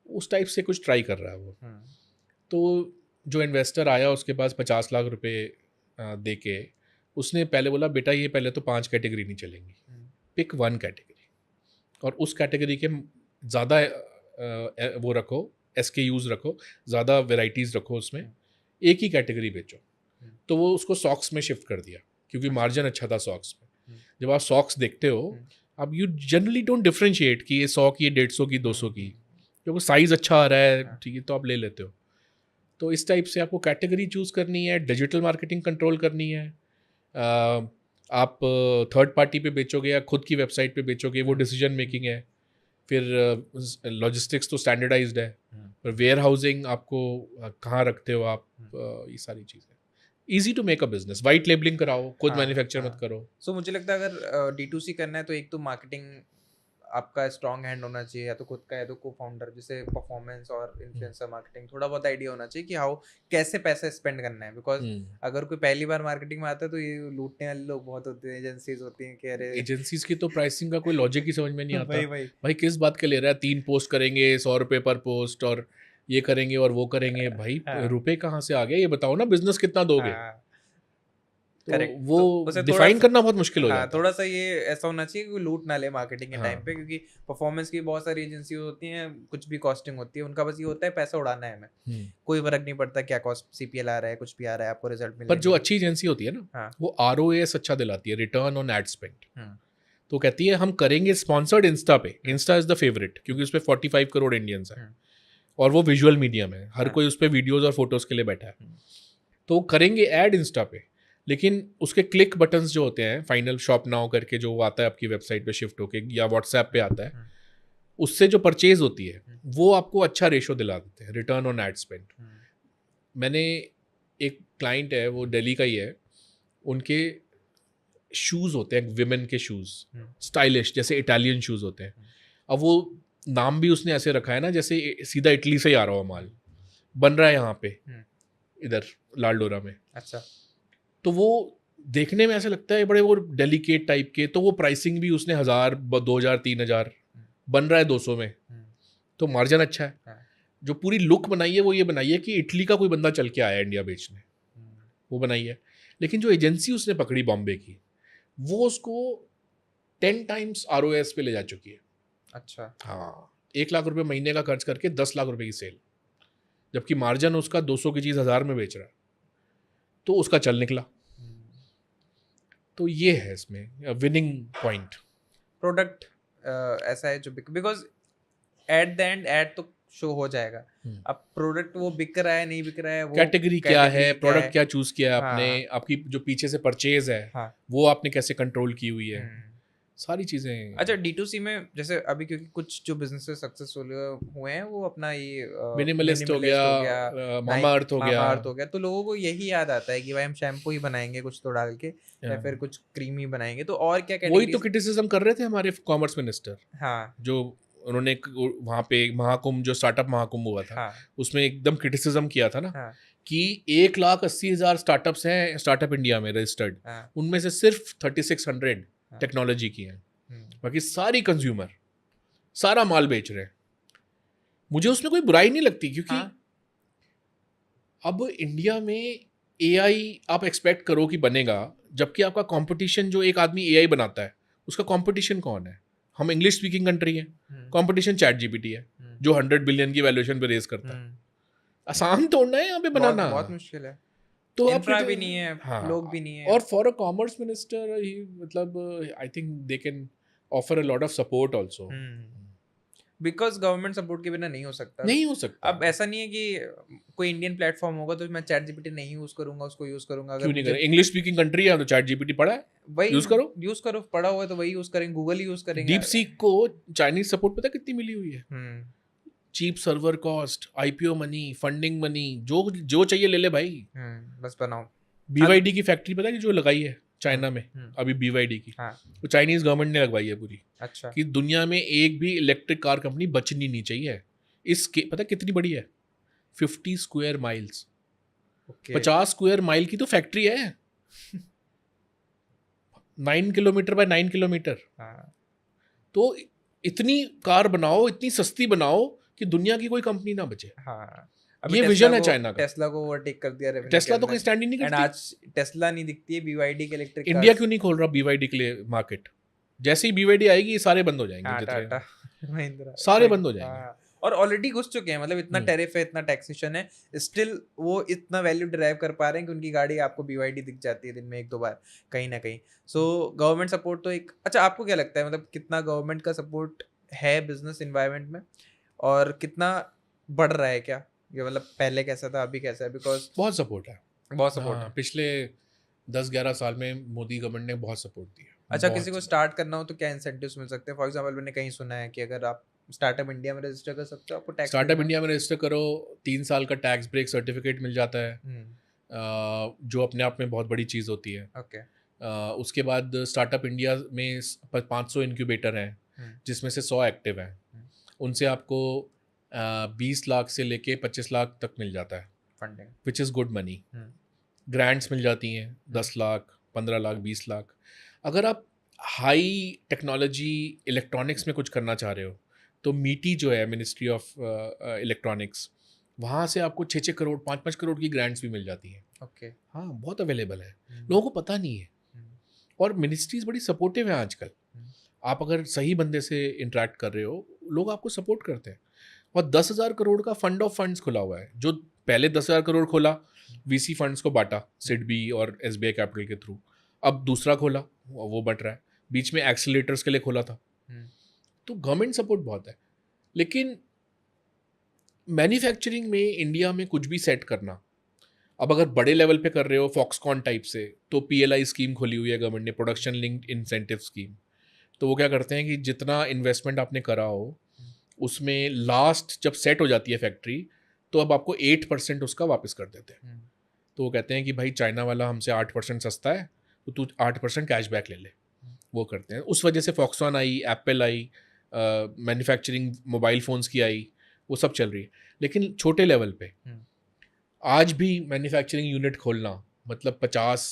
उस टाइप से कुछ ट्राई कर रहा है वो। तो जो इन्वेस्टर आया उसके पास 50 लाख रुपए दे के, उसने पहले बोला बेटा ये पहले तो 5 कैटेगरी नहीं चलेंगी, पिक 1 कैटेगरी, और उस कैटेगरी के ज़्यादा वो रखो, SKUs रखो, ज़्यादा वेराइटीज़ रखो, उसमें एक ही कैटेगरी बेचो। तो वो उसको सॉक्स में शिफ्ट कर दिया, क्योंकि मार्जिन अच्छा था सॉक्स में। जब आप सॉक्स देखते हो, अब यू जनरली डोंट डिफ्रेंशिएट कि ये 100 की, 150 की, 200 की, क्योंकि साइज़ अच्छा आ रहा है, ठीक है, तो आप ले लेते हो। तो इस टाइप से आपको कैटेगरी चूज़ करनी है, डिजिटल मार्केटिंग कंट्रोल करनी है। आप थर्ड पार्टी पे बेचोगे या खुद की वेबसाइट पे बेचोगे, वो डिसीजन मेकिंग है। फिर लॉजिस्टिक्स तो स्टैंडर्डाइज्ड है, पर वेयर हाउसिंग आपको कहाँ रखते हो आप, ये सारी चीज़ें। Easy to make a business, white labelling कराओ, खुद मैन्युफैक्चर मत करो। सो मुझे लगता है अगर D2C करना है तो एक तो मार्केटिंग आपका स्ट्रॉन्ग हैंड होना चाहिए, या तो खुद का या तो को फाउंडर, जैसे परफॉर्मेंस और इन्फ्लुएंसर मार्केटिंग, थोड़ा बहुत आइडिया होना चाहिए कि हाउ कैसे पैसे स्पेंड करना है। बिकॉज अगर कोई पहली बार मार्केटिंग में आता है तो ये लूटने वाले लोग बहुत होते हैं, एजेंसीज होती हैं कि अरे एजेंसीज की तो प्राइसिंग का कोई लॉजिक ही समझ में नहीं आता। भाई भाई किस बात के ले रहा है, 3 पोस्ट करेंगे 100 रुपये पर पोस्ट, और ये करेंगे और वो करेंगे। भाई रुपए कहाँ से आ गए, ये बताओ ना, बिजनेस कितना दोगे। तो वो डिफाइन करना बहुत मुश्किल हो जाता है। थोड़ा सा ये ऐसा होना चाहिए कि लूट ना ले मार्केटिंग के टाइम पे, क्योंकि परफॉर्मेंस की बहुत सारी एजेंसी होती हैं, कुछ भी कॉस्टिंग होती है, उनका बस ये होता है पैसा उड़ाना है हमें, कोई फर्क नहीं पड़ता क्या कॉस्ट CPL आ रहा है, कुछ भी आ रहा है, आपको रिजल्ट मिलेगा। पर जो अच्छी एजेंसी होती है ना, वो ROAS अच्छा दिलाती है, रिटर्न ऑन एड स्पेंड। तो कहती है हम करेंगे स्पॉन्सर्ड इंस्टा पे, इंस्टा इज द फेवरेट, क्योंकि उस पर 45 करोड़ इंडियंस हैं और वो विजुअल मीडियम है, हर कोई उस पर वीडियोज और फोटोज के लिए बैठा है। तो करेंगे ऐड इंस्टा पे, लेकिन उसके क्लिक बटन्स जो होते हैं, फाइनल शॉप नाउ करके जो आता है आपकी वेबसाइट पे शिफ्ट होके, या व्हाट्सएप पे आता है, उससे जो परचेज होती है वो आपको अच्छा रेशो दिला देते हैं, रिटर्न ऑन एड स्पेंड। मैंने एक क्लाइंट है, वो दिल्ली का ही है, उनके शूज़ होते हैं विमेन के शूज़, स्टाइलिश जैसे इटालियन शूज़ होते हैं। अब वो नाम भी उसने ऐसे रखा है ना जैसे सीधा इटली से ही आ रहा हो माल, बन रहा है यहाँ पे इधर लाल डोरा में। अच्छा, तो वो देखने में ऐसा लगता है बड़े वो डेलिकेट टाइप के, तो वो प्राइसिंग भी उसने 1000, 2000, 3000 बन रहा है 200 में, तो मार्जिन अच्छा है। जो पूरी लुक बनाई है वो ये बनाई है कि इटली का कोई बंदा चल के आया इंडिया बेचने, वो बनाई है। लेकिन जो एजेंसी उसने पकड़ी बॉम्बे की, वो उसको 10 टाइम्स ROS पे ले जा चुकी है। अच्छा। हाँ, 1 लाख रुपए महीने का खर्च करके 10 लाख रुपए की सेल, जबकि मार्जिन उसका 200 की चीज़ 1000 में बेच रहा है, तो उसका चल निकला। तो ये है इसमें विनिंग पॉइंट। प्रोडक्ट ऐसा है जो because at the end ad तो शो हो जाएगा। अब प्रोडक्ट वो बिक रहा है नहीं बिक रहा है, वो कैटेगरी क्या है, प्रोडक्ट क्या चूज किया है आपने, हाँ, आपकी जो पीछे से परचेज है हाँ। वो आपने कैसे कंट्रोल की हुई है, सारी चीजें। अच्छा, D2C में जैसे अभी क्योंकि कुछ जो बिजनेसेस सक्सेसफुल हुए हैं वो अपना ये मिनिमलिस्ट हो गया, मामा अर्थ हो गया। मामा अर्थ हो गया, तो लोगों को यही याद आता है कि भाई हम शैम्पू ही बनाएंगे कुछ तो डाल के, या फिर कुछ क्रीम ही बनाएंगे। तो और क्या वही तो कैटेगरीज? क्रिटिसिज्म कर रहे थे हमारे कॉमर्स मिनिस्टर, हाँ, जो उन्होंने वहाँ पे महाकुंभ, जो स्टार्टअप महाकुंभ हुआ था, हाँ, उसमें एकदम क्रिटिसिज्म किया था ना, हाँ, कि 1,80,000 स्टार्टअप्स हैं स्टार्टअप इंडिया में रजिस्टर्ड, हाँ, उनमें से सिर्फ 3600 हाँ। टेक्नोलॉजी की हैं, बाकी सारी कंज्यूमर, सारा माल बेच रहे हैं। मुझे उसमें कोई बुराई नहीं लगती, क्योंकि हाँ। अब इंडिया में AI आप एक्सपेक्ट करो कि बनेगा, जबकि आपका कंपटीशन, जो एक आदमी AI बनाता है उसका कंपटीशन कौन है? हम इंग्लिश स्पीकिंग कंट्री है, कंपटीशन ChatGPT है, जो 100 बिलियन की वैल्यूएशन पे रेज करता है। आसान तो ना है यहाँ पे बनाना, बहुत मुश्किल है। तो इंफ्रा भी नहीं है, हाँ, लोग भी नहीं है। और फॉर अ कॉमर्स मिनिस्टर ही, मतलब I think they can offer a lot of support also. Because government support के बिना नहीं हो सकता। नहीं हो सकता। अब ऐसा नहीं है कि कोई इंडियन प्लेटफॉर्म होगा तो मैं ChatGPT नहीं यूज करूंगा, उसको यूज करूंगा। अगर क्यों नहीं मुझे करें? इंग्लिश स्पीकिंग कंट्री है तो ChatGPT पड़ा है, वही यूज करो। यूज करो, पड़ा हुआ है तो वही यूज करेंगे, गूगल ही यूज करेंगे। डीप सीक को चाइनीज सपोर्ट पता कितनी मिली हुई है? Cheap server cost, IPO money, funding money, जो जो चाहिए ले ले भाई। बस बनाओ। BYD की फैक्ट्री पता है कि जो लगाई है चाइना में, अभी BYD की, हाँ। वो चाइनीज गवर्नमेंट ने लगवाई है पूरी। अच्छा। कि दुनिया में एक भी इलेक्ट्रिक कार कंपनी बचनी नहीं चाहिए। इसके पता कितनी बड़ी है? 50 स्क्वायर माइल्स, 50 स्क्वायर माइल की तो फैक्ट्री है। 9 किलोमीटर बाय 9 किलोमीटर। तो इतनी कार बनाओ, इतनी सस्ती बनाओ कि दुनिया की कोई कंपनी ना बचे। हाँ। ये विजन है चाइना का। टेस्ला को ओवरटेक कर दिया रेवेन्यू टेस्ला के तो कोई अंदर। स्टैंड ही नहीं एंड करती। आज टेस्ला नहीं दिखती है, BYD के इलेक्ट्रिक इंडिया क्यों नहीं खोल रहा BYD के लिए मार्केट? जैसे ही BYD आएगी ये सारे बंद हो जाएंगे, जितने टाटा, महिंद्रा, सारे बंद हो जाएंगे। और ऑलरेडी घुस चुके हैं, मतलब इतना टैरिफ है, इतना टैक्सेशन है, स्टिल वो इतना वैल्यू डिराइव कर पा रहे हैं कि उनकी गाड़ी आपको BYD दिख जाती है दिन में 1-2 बार कहीं ना कहीं। सो गवर्नमेंट सपोर्ट तो एक, अच्छा आपको क्या लगता है मतलब कितना गवर्नमेंट का सपोर्ट है बिजनेस इन्वायरमेंट में, और कितना बढ़ रहा है क्या ये, मतलब पहले कैसा था अभी कैसा है? बिकॉज बहुत सपोर्ट है, बहुत सपोर्ट है। पिछले 10-11 साल में मोदी गवर्नमेंट ने बहुत सपोर्ट दिया। अच्छा, किसी को स्टार्ट करना हो तो क्या इंसेंटिव्स मिल सकते हैं? फॉर एग्जांपल मैंने कहीं सुना है कि अगर आप स्टार्टअप इंडिया में रजिस्टर कर सकते हो, आपको टैक्स, स्टार्टअप इंडिया में रजिस्टर करो, 3 साल का टैक्स ब्रेक सर्टिफिकेट मिल जाता है, जो अपने आप में बहुत बड़ी चीज़ होती है। ओके। उसके बाद स्टार्टअप इंडिया में 500 इंक्यूबेटर हैं, जिसमें से 100 एक्टिव हैं। उनसे आपको 20 लाख से लेके 25 लाख तक मिल जाता है funding, which is good money. Grants मिल जाती हैं 10 लाख, 15 लाख, 20 लाख। अगर आप हाई टेक्नोलॉजी इलेक्ट्रॉनिक्स में कुछ करना चाह रहे हो तो मीटी जो है मिनिस्ट्री ऑफ इलेक्ट्रॉनिक्स, वहाँ से आपको 6-6 करोड़, 5-5 करोड़ की ग्रांट्स भी मिल जाती हैं। ओके। हाँ, बहुत अवेलेबल है, लोगों को पता नहीं है। और मिनिस्ट्रीज बड़ी सपोर्टिव है आजकल। आप अगर सही बंदे से इंटरेक्ट कर रहे हो, लोग आपको सपोर्ट करते हैं। और 10,000 करोड़ का फंड ऑफ फंड्स खुला हुआ है, जो पहले 10,000 करोड़ खोला, VC फंड्स को बांटा सिडबी और SBI कैपिटल के थ्रू, अब दूसरा खोला, वो बट रहा है। बीच में एक्सीलेटर्स के लिए खोला था। तो गवर्नमेंट सपोर्ट बहुत है, लेकिन मैन्युफैक्चरिंग में इंडिया में कुछ भी सेट करना, अब अगर बड़े लेवल पे कर रहे हो फॉक्सकॉन टाइप से, तो PLI स्कीम खोली हुई है गवर्नमेंट ने, प्रोडक्शन लिंक्ड इंसेंटिव स्कीम। तो वो क्या करते हैं कि जितना इन्वेस्टमेंट आपने करा हो उसमें लास्ट जब सेट हो जाती है फैक्ट्री, तो अब आपको 8% उसका वापस कर देते हैं। तो वो कहते हैं कि भाई चाइना वाला हमसे 8% सस्ता है, तो तू 8% कैशबैक ले ले। वो करते हैं। उस वजह से फॉक्सकॉन आई, एप्पल आई, मैन्युफैक्चरिंग मोबाइल फ़ोन्स की आई, वो सब चल रही है। लेकिन छोटे लेवल पे आज भी मैन्युफैक्चरिंग यूनिट खोलना मतलब 50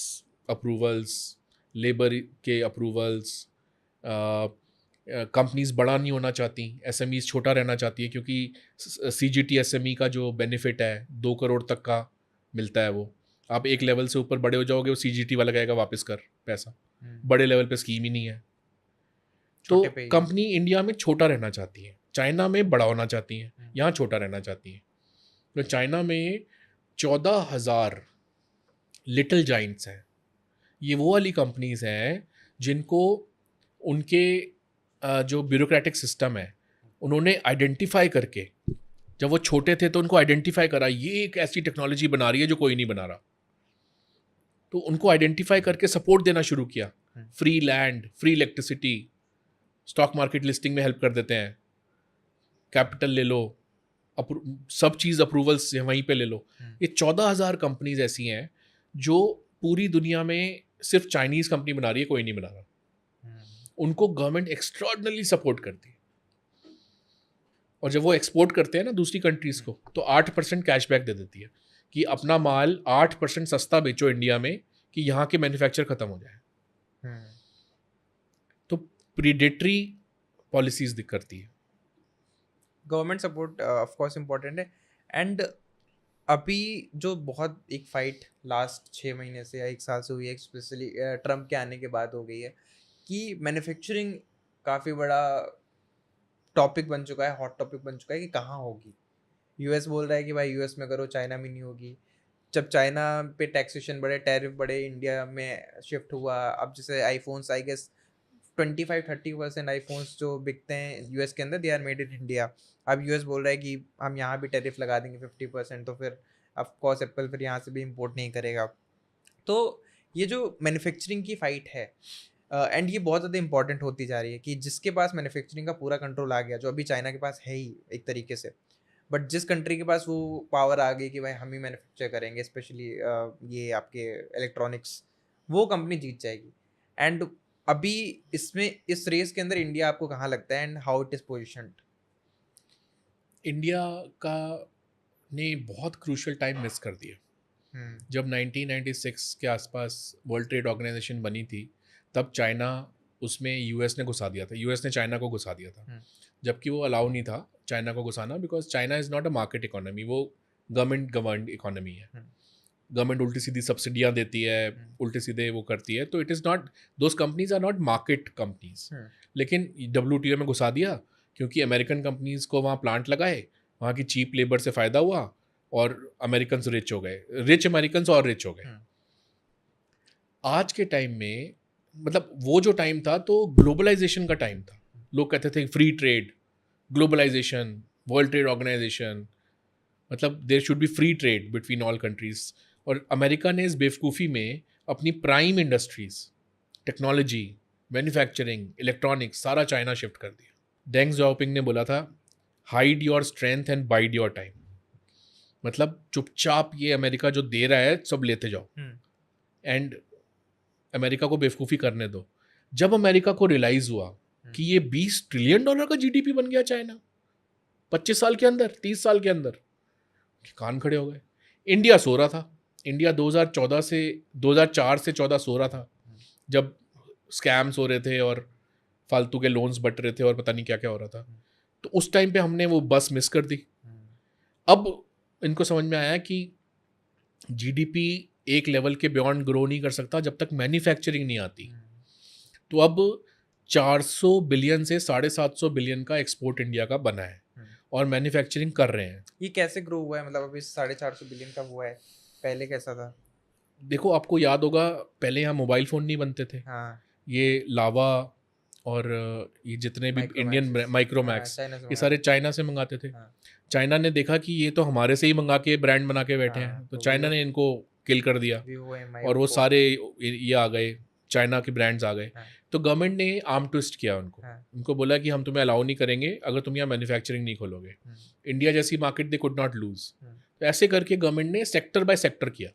अप्रूवल्स, लेबर के अप्रूवल्स, कंपनीज बड़ा नहीं होना चाहती, SMEs छोटा रहना चाहती है, क्योंकि CGT SME का जो बेनिफिट है 2 करोड़ तक का मिलता है, वो आप एक लेवल से ऊपर बड़े हो जाओगे, वो CGT वाला कहेगा वापस कर पैसा, हम्म, बड़े लेवल पे स्कीम ही नहीं है। तो छोटे पे ही। कंपनी इंडिया में छोटा रहना चाहती है, चाइना में बड़ा होना चाहती है, हम्म, यहाँ छोटा रहना चाहती है। तो चाइना में 14,000 लिटिल जाइंट्स हैं। ये वो वाली कंपनीज हैं जिनको उनके जो ब्यूरोक्रेटिक सिस्टम है उन्होंने आइडेंटिफाई करके, जब वो छोटे थे तो उनको आइडेंटिफाई करा ये एक ऐसी टेक्नोलॉजी बना रही है जो कोई नहीं बना रहा, तो उनको आइडेंटिफाई करके सपोर्ट देना शुरू किया। Hmm. Free land, free electricity, stock market listing में हेल्प कर देते हैं, कैपिटल ले लो, सब चीज़ अप्रूवल्स वहीं पे ले लो। ये 14,000 कंपनीज ऐसी हैं जो पूरी दुनिया में सिर्फ चाइनीज़ कंपनी बना रही है, कोई नहीं बना रहा। उनको गवर्नमेंट एक्स्ट्रॉर्डिनरी सपोर्ट करती है, और जब वो एक्सपोर्ट करते हैं ना दूसरी कंट्रीज़ को, तो 8% कैशबैक दे देती है कि अपना माल 8% सस्ता बेचो इंडिया में, कि यहाँ के मैन्युफैक्चर ख़त्म हो जाए। तो प्रीडेटरी पॉलिसीज करती है। Government support of course important है। एंड अभी जो बहुत एक फाइट लास्ट 6 महीने से या 1 साल से हुई है, स्पेशली ट्रम्प के आने के बाद हो गई है, कि मैन्युफैक्चरिंग काफ़ी बड़ा टॉपिक बन चुका है, हॉट टॉपिक बन चुका है कि कहाँ होगी। यूएस बोल रहा है कि भाई यूएस में करो, चाइना में नहीं होगी। जब चाइना पे टैक्सेशन बढ़े, टैरिफ बढ़े, इंडिया में शिफ्ट हुआ। अब जैसे आईफोन्स, आई गेस 25-30% आईफोन्स जो बिकते हैं यूएस के अंदर, they are made in India. अब यूएस बोल रहा है कि हम यहाँ भी टैरिफ लगा देंगे 50%, तो फिर ऑफ कोर्स एप्पल फिर यहाँ से भी इम्पोर्ट नहीं करेगा। तो ये जो मैन्युफैक्चरिंग की फ़ाइट है, एंड ये बहुत ज़्यादा इंपॉर्टेंट होती जा रही है कि जिसके पास मैन्युफैक्चरिंग का पूरा कंट्रोल आ गया, जो अभी चाइना के पास है ही एक तरीके से, बट जिस कंट्री के पास वो पावर आ गई कि भाई हम ही मैन्युफैक्चर करेंगे, स्पेशली ये आपके इलेक्ट्रॉनिक्स, वो कंपनी जीत जाएगी। एंड अभी इसमें इस रेस के अंदर इंडिया आपको कहाँ लगता है, and how it is positioned? India का ने बहुत क्रूशियल टाइम मिस कर दिया। जब 1996 के आसपास वर्ल्ड ट्रेड ऑर्गेनाइजेशन बनी थी, तब चाइना उसमें यूएस ने घुसा दिया था, यूएस ने चाइना को घुसा दिया था, जबकि वो अलाउ नहीं था चाइना को घुसाना, because China is not a market economy, वो गवर्नमेंट गवर्नड इकोनॉमी है। गवर्नमेंट उल्टी सीधी सब्सिडियाँ देती है, उल्टे सीधे वो करती है, तो it is not, those companies are not market companies. लेकिन WTO में घुसा दिया क्योंकि अमेरिकन कंपनीज को वहाँ प्लांट लगाए, वहाँ की चीप लेबर से फ़ायदा हुआ, और अमेरिकन रिच हो गए, रिच अमेरिकन और रिच हो गए। आज के टाइम में, मतलब वो जो टाइम था तो ग्लोबलाइजेशन का टाइम था, लोग कहते थे free trade, globalisation, world trade organisation, मतलब there should be free trade between all countries. और अमेरिका ने इस बेवकूफ़ी में अपनी prime industries, technology, manufacturing, electronics, सारा चाइना शिफ्ट कर दिया। डेंग ज़ाओपिंग ने बोला था, hide your strength and bide your time, मतलब चुपचाप ये अमेरिका जो दे रहा है सब लेते जाओ, एंड अमेरिका को बेवकूफ़ी करने दो। जब अमेरिका को रियलाइज़ हुआ कि ये $20 ट्रिलियन का GDP बन गया चाइना 25 साल के अंदर, 30 साल के अंदर, कान खड़े हो गए। इंडिया सो रहा था, इंडिया 2004 से 14 सो रहा था, जब स्कैम्स हो रहे थे और फालतू के लोन्स बट रहे थे और पता नहीं क्या क्या हो रहा था। तो उस टाइम पे हमने वो बस मिस कर दी। अब इनको समझ में आया कि GDP एक लेवल के बियॉन्ड ग्रो नहीं कर सकता जब तक मैन्युफैक्चरिंग नहीं आती। तो अब 400 बिलियन से 750 बिलियन का एक्सपोर्ट इंडिया का बना है, और मैन्युफैक्चरिंग कर रहे हैं। ये कैसे ग्रो हुआ है? मतलब अभी 450 बिलियन का हुआ है, पहले कैसा था? देखो, आपको याद होगा पहले यहाँ मोबाइल फ़ोन नहीं बनते थे। हाँ, ये लावा और ये जितने भी इंडियन माइक्रोमैक्स, ये सारे चाइना से मंगाते थे। चाइना ने देखा कि ये तो हमारे से ही मंगा के ब्रांड बना के बैठे हैं, तो चाइना ने इनको किल कर दिया, और वो सारे ये आ गए, चाइना के ब्रांड्स आ गए। तो गवर्नमेंट ने आर्म ट्विस्ट किया उनको बोला कि हम तुम्हें अलाउ नहीं करेंगे अगर तुम यहाँ मैन्युफैक्चरिंग नहीं खोलोगे। इंडिया जैसी market they could not lose. तो ऐसे करके गवर्नमेंट ने सेक्टर बाय सेक्टर किया।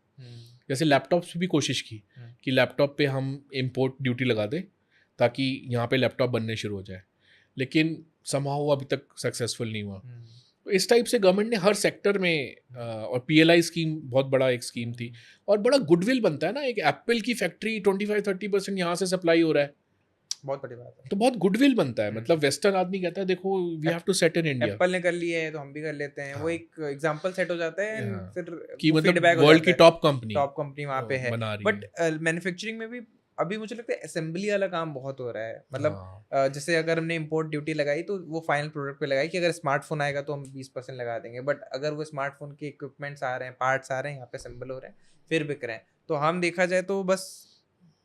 जैसे लैपटॉप्स भी कोशिश की कि लैपटॉप पे हम इम्पोर्ट ड्यूटी लगा दें ताकि यहाँ पे लैपटॉप बनने शुरू हो जाए, लेकिन समहाउ अभी तक सक्सेसफुल नहीं हुआ। तो इस टाइप से गवर्नमेंट ने हर सेक्टर में, और PLI स्कीम बहुत बड़ा एक स्कीम थी, और बड़ा गुडविल बनता है ना। एक एप्पल की फैक्ट्री 25-30% यहाँ से सप्लाई हो रहा है, बहुत बड़ी बात है। तो बहुत गुडविल बनता है, हम्म। मतलब वेस्टर्न आदमी कहता है देखो we have to set in India. Apple ने कर लिया है तो हम भी कर लेते हैं, वो हाँ, एक एग्जांपल सेट हो जाता है and हाँ, फिर कि वो मतलब फीडबैक हो वर्ल्ड जाता की है, टॉप कंपनी टॉप कंपनी वहाँ पे है। बना रही बट है। मैन्युफैक्चरिंग में भी अभी मुझे लगता है असेंबली वाला काम बहुत हो रहा है, मतलब हाँ, जैसे अगर हमने इम्पोर्ट ड्यूटी लगाई तो वो फाइनल प्रोडक्ट पे लगाई कि अगर स्मार्टफोन आएगा तो हम 20% लगा देंगे, बट अगर वो स्मार्टफोन के इक्विपमेंट्स आ रहे हैं, पार्ट्स आ रहे हैं, यहाँ पे असेंबल हो रहे हैं, फिर बिक रहे हैं, तो हम देखा जाए तो बस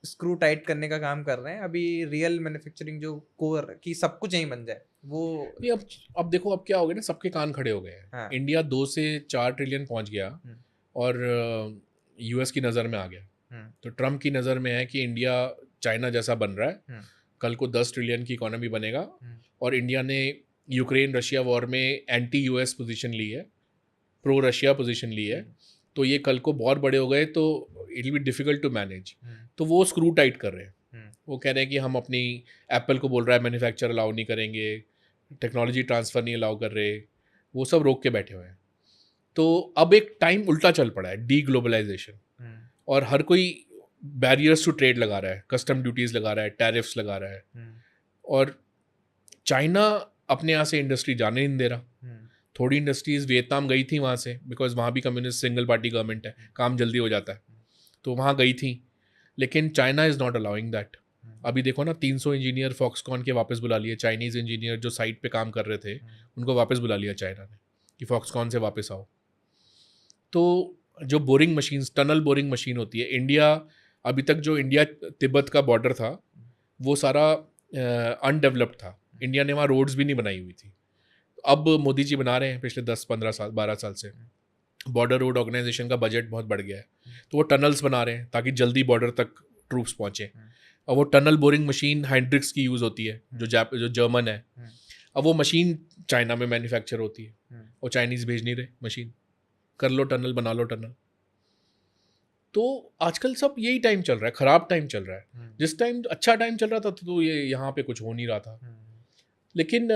स्क्रू टाइट करने का काम कर रहे हैं। अभी रियल मैन्युफैक्चरिंग जो कोर की सब कुछ यहीं बन जाए वो। नहीं अब देखो अब क्या हो गया ना, सबके कान खड़े हो गए हैं। हाँ। इंडिया 2 से 4 ट्रिलियन पहुंच गया हम्म, और यूएस की नज़र में आ गया। हम्म, तो ट्रम्प की नज़र में है कि इंडिया चाइना जैसा बन रहा है, हम्म, कल को 10 ट्रिलियन की इकोनॉमी बनेगा। हम्म, और इंडिया ने यूक्रेन रशिया वॉर में एंटी यूएस पोजीशन ली है, प्रो रशिया पोजीशन ली है। तो ये कल को बहुत बड़े हो गए तो it will be difficult to manage. तो वो स्क्रू टाइट कर रहे हैं, वो कह रहे हैं कि हम अपनी, एप्पल को बोल रहा है मैन्युफैक्चर अलाउ नहीं करेंगे, टेक्नोलॉजी ट्रांसफ़र नहीं अलाउ कर रहे, वो सब रोक के बैठे हुए हैं। तो अब एक टाइम उल्टा चल पड़ा है, डी ग्लोबलाइजेशन, और हर कोई बैरियर्स टू ट्रेड लगा रहा है, कस्टम ड्यूटीज़ लगा रहा है, टैरिफ्स लगा रहा है। और चाइना अपने यहाँ से इंडस्ट्री जाने नहीं दे रहा। थोड़ी इंडस्ट्रीज़ वियतनाम गई थी वहाँ से, बिकॉज वहाँ भी कम्युनिस्ट सिंगल पार्टी गवर्नमेंट है, काम जल्दी हो जाता है, तो वहाँ गई थी। लेकिन China is not allowing that. अभी देखो ना, 300 इंजीनियर फॉक्सकॉन के वापस बुला लिए, चाइनीज़ इंजीनियर जो साइट पे काम कर रहे थे उनको वापस बुला लिया चाइना ने कि फॉक्सकॉन से वापस आओ। तो जो boring machines, tunnel boring machine होती है, इंडिया अभी तक जो इंडिया तिब्बत का बॉर्डर था वो सारा अनडेवलप्ड था, इंडिया ने वहाँ रोड्स भी नहीं बनाई हुई थी। अब मोदी जी बना रहे हैं, पिछले 10-15 साल 12 साल से बॉर्डर रोड ऑर्गेनाइजेशन का बजट बहुत बढ़ गया है, तो वो टनल्स बना रहे हैं ताकि जल्दी बॉर्डर तक ट्रूप्स पहुँचे। और वो टनल बोरिंग मशीन हाइड्रिक्स की यूज़ होती है, जो जर्मन है। अब वो मशीन चाइना में मैन्युफैक्चर होती है और चाइनीज़ भेज नहीं रहे मशीन, कर लो टनल, बना लो टनल। तो आजकल सब यही टाइम चल रहा है, ख़राब टाइम चल रहा है। जिस टाइम अच्छा टाइम चल रहा था तो ये यहाँ पे कुछ हो नहीं रहा था। लेकिन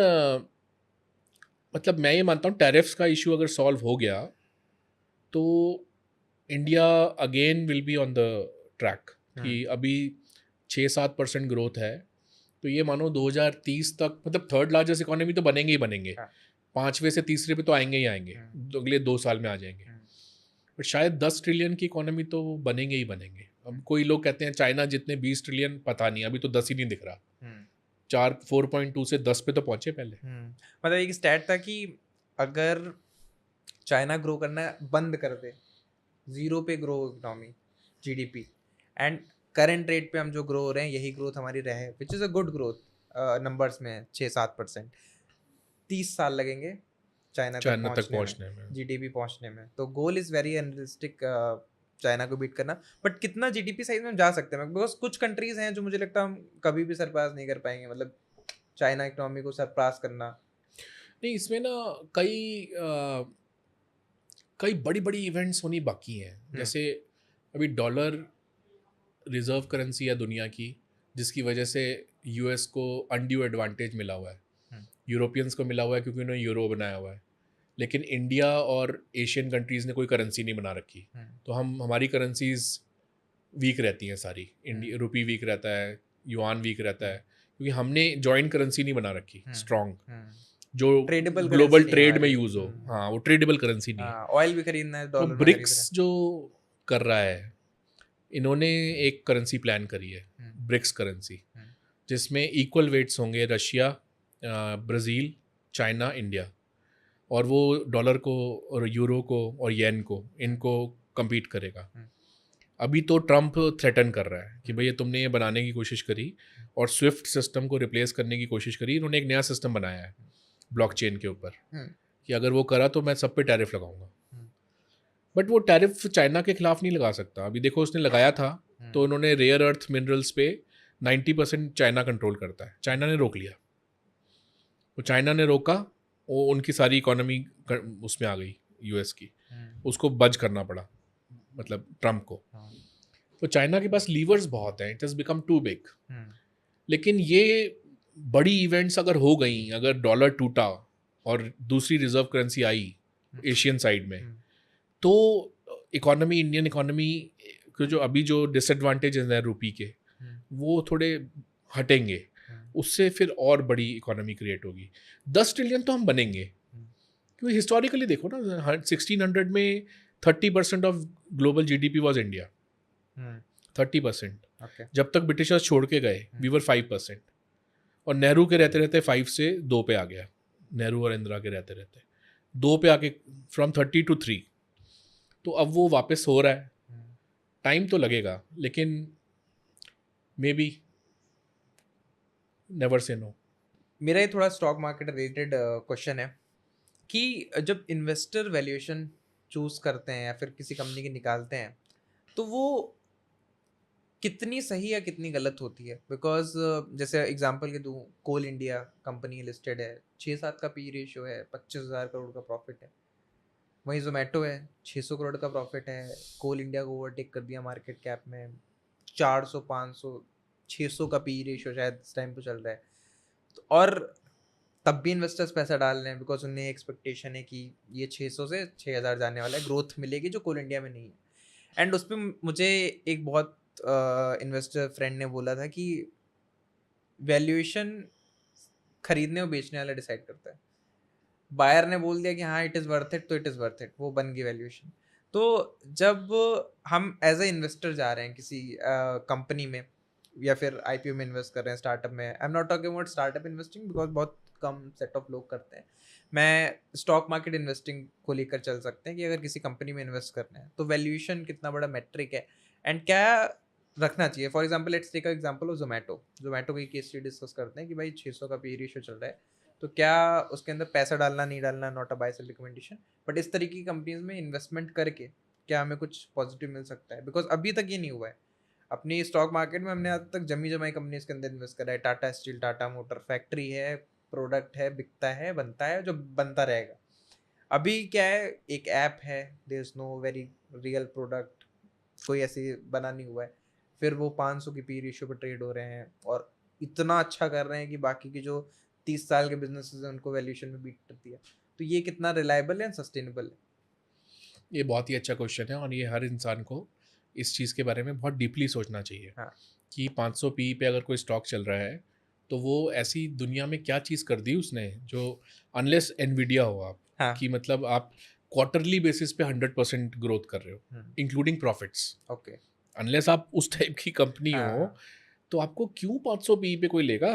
मतलब मैं ये मानता हूँ टैरिफ्स का इशू अगर सॉल्व हो गया तो India again will be on the track, कि अभी 6-7% ग्रोथ है, तो ये मानो 2030 तक मतलब थर्ड लार्जेस्ट इकोनॉमी तो बनेंगे ही बनेंगे, 5वें से तीसरे पे तो आएंगे ही आएंगे, तो अगले 2 साल में आ जाएंगे। बट शायद 10 ट्रिलियन की इकोनॉमी तो बनेंगे ही बनेंगे। अब कोई लोग कहते हैं चाइना जितने 20 ट्रिलियन, पता नहीं, अभी तो 10 ही नहीं दिख रहा। 4.2 से 10 पे तो पहुंचे पहले। मतलब एक स्टैट था कि अगर चाइना ग्रो करना बंद कर दे, 0 पे grow economy GDP, and current rate पे हम जो ग्रो हो रहे हैं यही ग्रोथ हमारी रहे, which is a good growth numbers में 6-7%, 30 साल लगेंगे चाइना तक पहुंचने में, जीडीपी पहुंचने में। तो goal is very unrealistic China को बीट करना। बट कितना जीडीपी साइज में हम जा सकते हैं, बिकॉज कुछ कंट्रीज हैं जो मुझे लगता है हम कभी भी सरपास नहीं कर पाएंगे, मतलब चाइना इकोनॉमी को सरपास करना। नहीं, इसमें ना कई बड़ी बड़ी इवेंट्स होनी बाकी हैं। जैसे अभी डॉलर रिजर्व करेंसी है दुनिया की, जिसकी वजह से यूएस को अनड्यू एडवांटेज मिला हुआ है, यूरोपियंस को मिला हुआ है क्योंकि उन्होंने यूरो बनाया हुआ है। लेकिन इंडिया और एशियन कंट्रीज़ ने कोई करेंसी नहीं बना रखी, तो हमारी करेंसीज वीक रहती हैं सारी। इंडिया रुपी वीक रहता है, युआन वीक रहता है, क्योंकि हमने जॉइंट करेंसी नहीं बना रखी स्ट्रॉन्ग, जो ट्रेडेबल ग्लोबल ट्रेड में यूज़ हो। हाँ, वो ट्रेडेबल करेंसी नहीं है। ऑयल भी खरीदना है तो डॉलर में ब्रिक्स जो कर रहा है, इन्होंने एक करेंसी प्लान करी है, ब्रिक्स करेंसी, जिसमें इक्वल वेट्स होंगे रशिया, ब्राज़ील, चाइना, इंडिया, और वो डॉलर को और यूरो को और येन को, इनको कम्पीट करेगा। अभी तो ट्रम्प थ्रेटन कर रहा है कि भैया तुमने ये बनाने की कोशिश करी और स्विफ्ट सिस्टम को रिप्लेस करने की कोशिश करी, इन्होंने एक नया सिस्टम बनाया है ब्लॉकचेन के ऊपर, कि अगर वो करा तो मैं सब पे टैरिफ लगाऊंगा। बट वो टैरिफ चाइना के खिलाफ नहीं लगा सकता। अभी देखो उसने लगाया था तो उन्होंने रेयर अर्थ मिनरल्स पे 90% चाइना कंट्रोल करता है, चाइना ने रोक लिया। तो चाइना ने रोका, वो उनकी सारी इकोनॉमी उसमें आ गई यूएस की, उसको बज करना पड़ा, मतलब ट्रम्प को। तो चाइना के पास लीवर्स बहुत हैं, it has become too big. लेकिन ये बड़ी इवेंट्स अगर हो गई, अगर डॉलर टूटा और दूसरी रिजर्व करेंसी आई एशियन साइड में, तो इकोनॉमी, इंडियन इकोनॉमी के जो अभी जो डिसएडवांटेजेस हैं रुपी के, वो थोड़े हटेंगे। उससे फिर और बड़ी इकोनॉमी क्रिएट होगी। 10 ट्रिलियन तो हम बनेंगे, क्योंकि हिस्टोरिकली देखो ना, 1600 में 30% of global GDP was India, 30%। Okay. जब तक ब्रिटिशर्स छोड़ के गए वी वर 5%, और नेहरू के रहते रहते 5 से 2 पे आ गया, नेहरू और इंदिरा के रहते रहते 2 पे आके फ्रॉम 30 to 3। तो अब वो वापस हो रहा है, टाइम तो लगेगा, लेकिन maybe, never say no. मेरा ये थोड़ा स्टॉक मार्केट रिलेटेड क्वेश्चन है कि जब इन्वेस्टर वैल्यूएशन चूज करते हैं या फिर किसी कंपनी की निकालते हैं, तो वो कितनी सही या कितनी गलत होती है? बिकॉज जैसे एग्जांपल के दूँ, कोल इंडिया कंपनी लिस्टेड है, 6-7 का पी रेशियो है, 25,000 करोड़ का प्रॉफिट है। वहीं जोमेटो है, 600 करोड़ का प्रॉफिट है, कोल इंडिया को ओवरटेक कर दिया मार्केट कैप में, 400, 500, 600 का पी रेशियो शायद इस टाइम पे चल रहा है। तो और तब भी इन्वेस्टर्स पैसा डाल रहे हैं बिकॉज उन्हें एक्सपेक्टेशन है कि ये 600 से 6,000 जाने वाला है, ग्रोथ मिलेगी जो कोल इंडिया में नहीं है। एंड उस पर मुझे एक बहुत इन्वेस्टर फ्रेंड ने बोला था कि वैल्यूएशन खरीदने और बेचने वाला डिसाइड करता है। बायर ने बोल दिया कि हाँ इट इज़ वर्थ इट, तो इट इज़ वर्थ इट, वो बन गई वैल्यूएशन। तो जब हम एज ए इन्वेस्टर जा रहे हैं किसी कंपनी में या फिर आईपीओ में इन्वेस्ट कर रहे हैं, स्टार्टअप में, I am not talking about startup investing because बहुत कम सेट ऑफ लोग करते हैं। मैं स्टॉक मार्केट इन्वेस्टिंग को लेकर चल सकते हैं कि अगर किसी कंपनी में इन्वेस्ट करना है तो वैल्यूएशन कितना बड़ा मेट्रिक है एंड क्या रखना चाहिए। For example let's take example of Zomato की केस स्टडी डिस्कस करते हैं कि भाई 600 का पी रेशियो चल रहा है, तो क्या उसके अंदर पैसा डालना नहीं डालना, not a buy sell recommendation, but इस तरीके की कंपनीज में इन्वेस्टमेंट करके क्या हमें कुछ पॉजिटिव मिल सकता है? बिकॉज अभी तक ये नहीं हुआ है। अपनी स्टॉक मार्केट में हमने आज तक जमी जमाई कंपनीज के अंदर इन्वेस्ट करा है। Tata steel, Tata motor, factory है, प्रोडक्ट है, बिकता है, बनता है, जो बनता रहेगा। अभी क्या है, एक ऐप है, there is no very real product, कोई ऐसी बना नहीं हुआ है, फिर वो 500 की पी रेशियो पर ट्रेड हो रहे हैं और इतना अच्छा कर रहे हैं कि बाकी की जो 30 साल के बिजनेसेस हैं उनको वैल्यूएशन में बीट करती है। तो ये कितना रिलायबल है एंड सस्टेनेबल है? ये बहुत ही अच्छा क्वेश्चन है, और ये हर इंसान को इस चीज़ के बारे में बहुत डीपली सोचना चाहिए। हाँ। कि 500 पी पे अगर कोई स्टॉक चल रहा है, तो वो ऐसी दुनिया में क्या चीज़ कर दी उसने, जो अनलेस एनवीडिया हो आप, हाँ। कि मतलब आप क्वार्टरली बेसिस पे 100% ग्रोथ कर रहे हो इंक्लूडिंग प्रॉफिट्स, ओके। अनलेस आप उस टाइप की कंपनी हो, हाँ। तो आपको क्यों 500 पी पे कोई लेगा?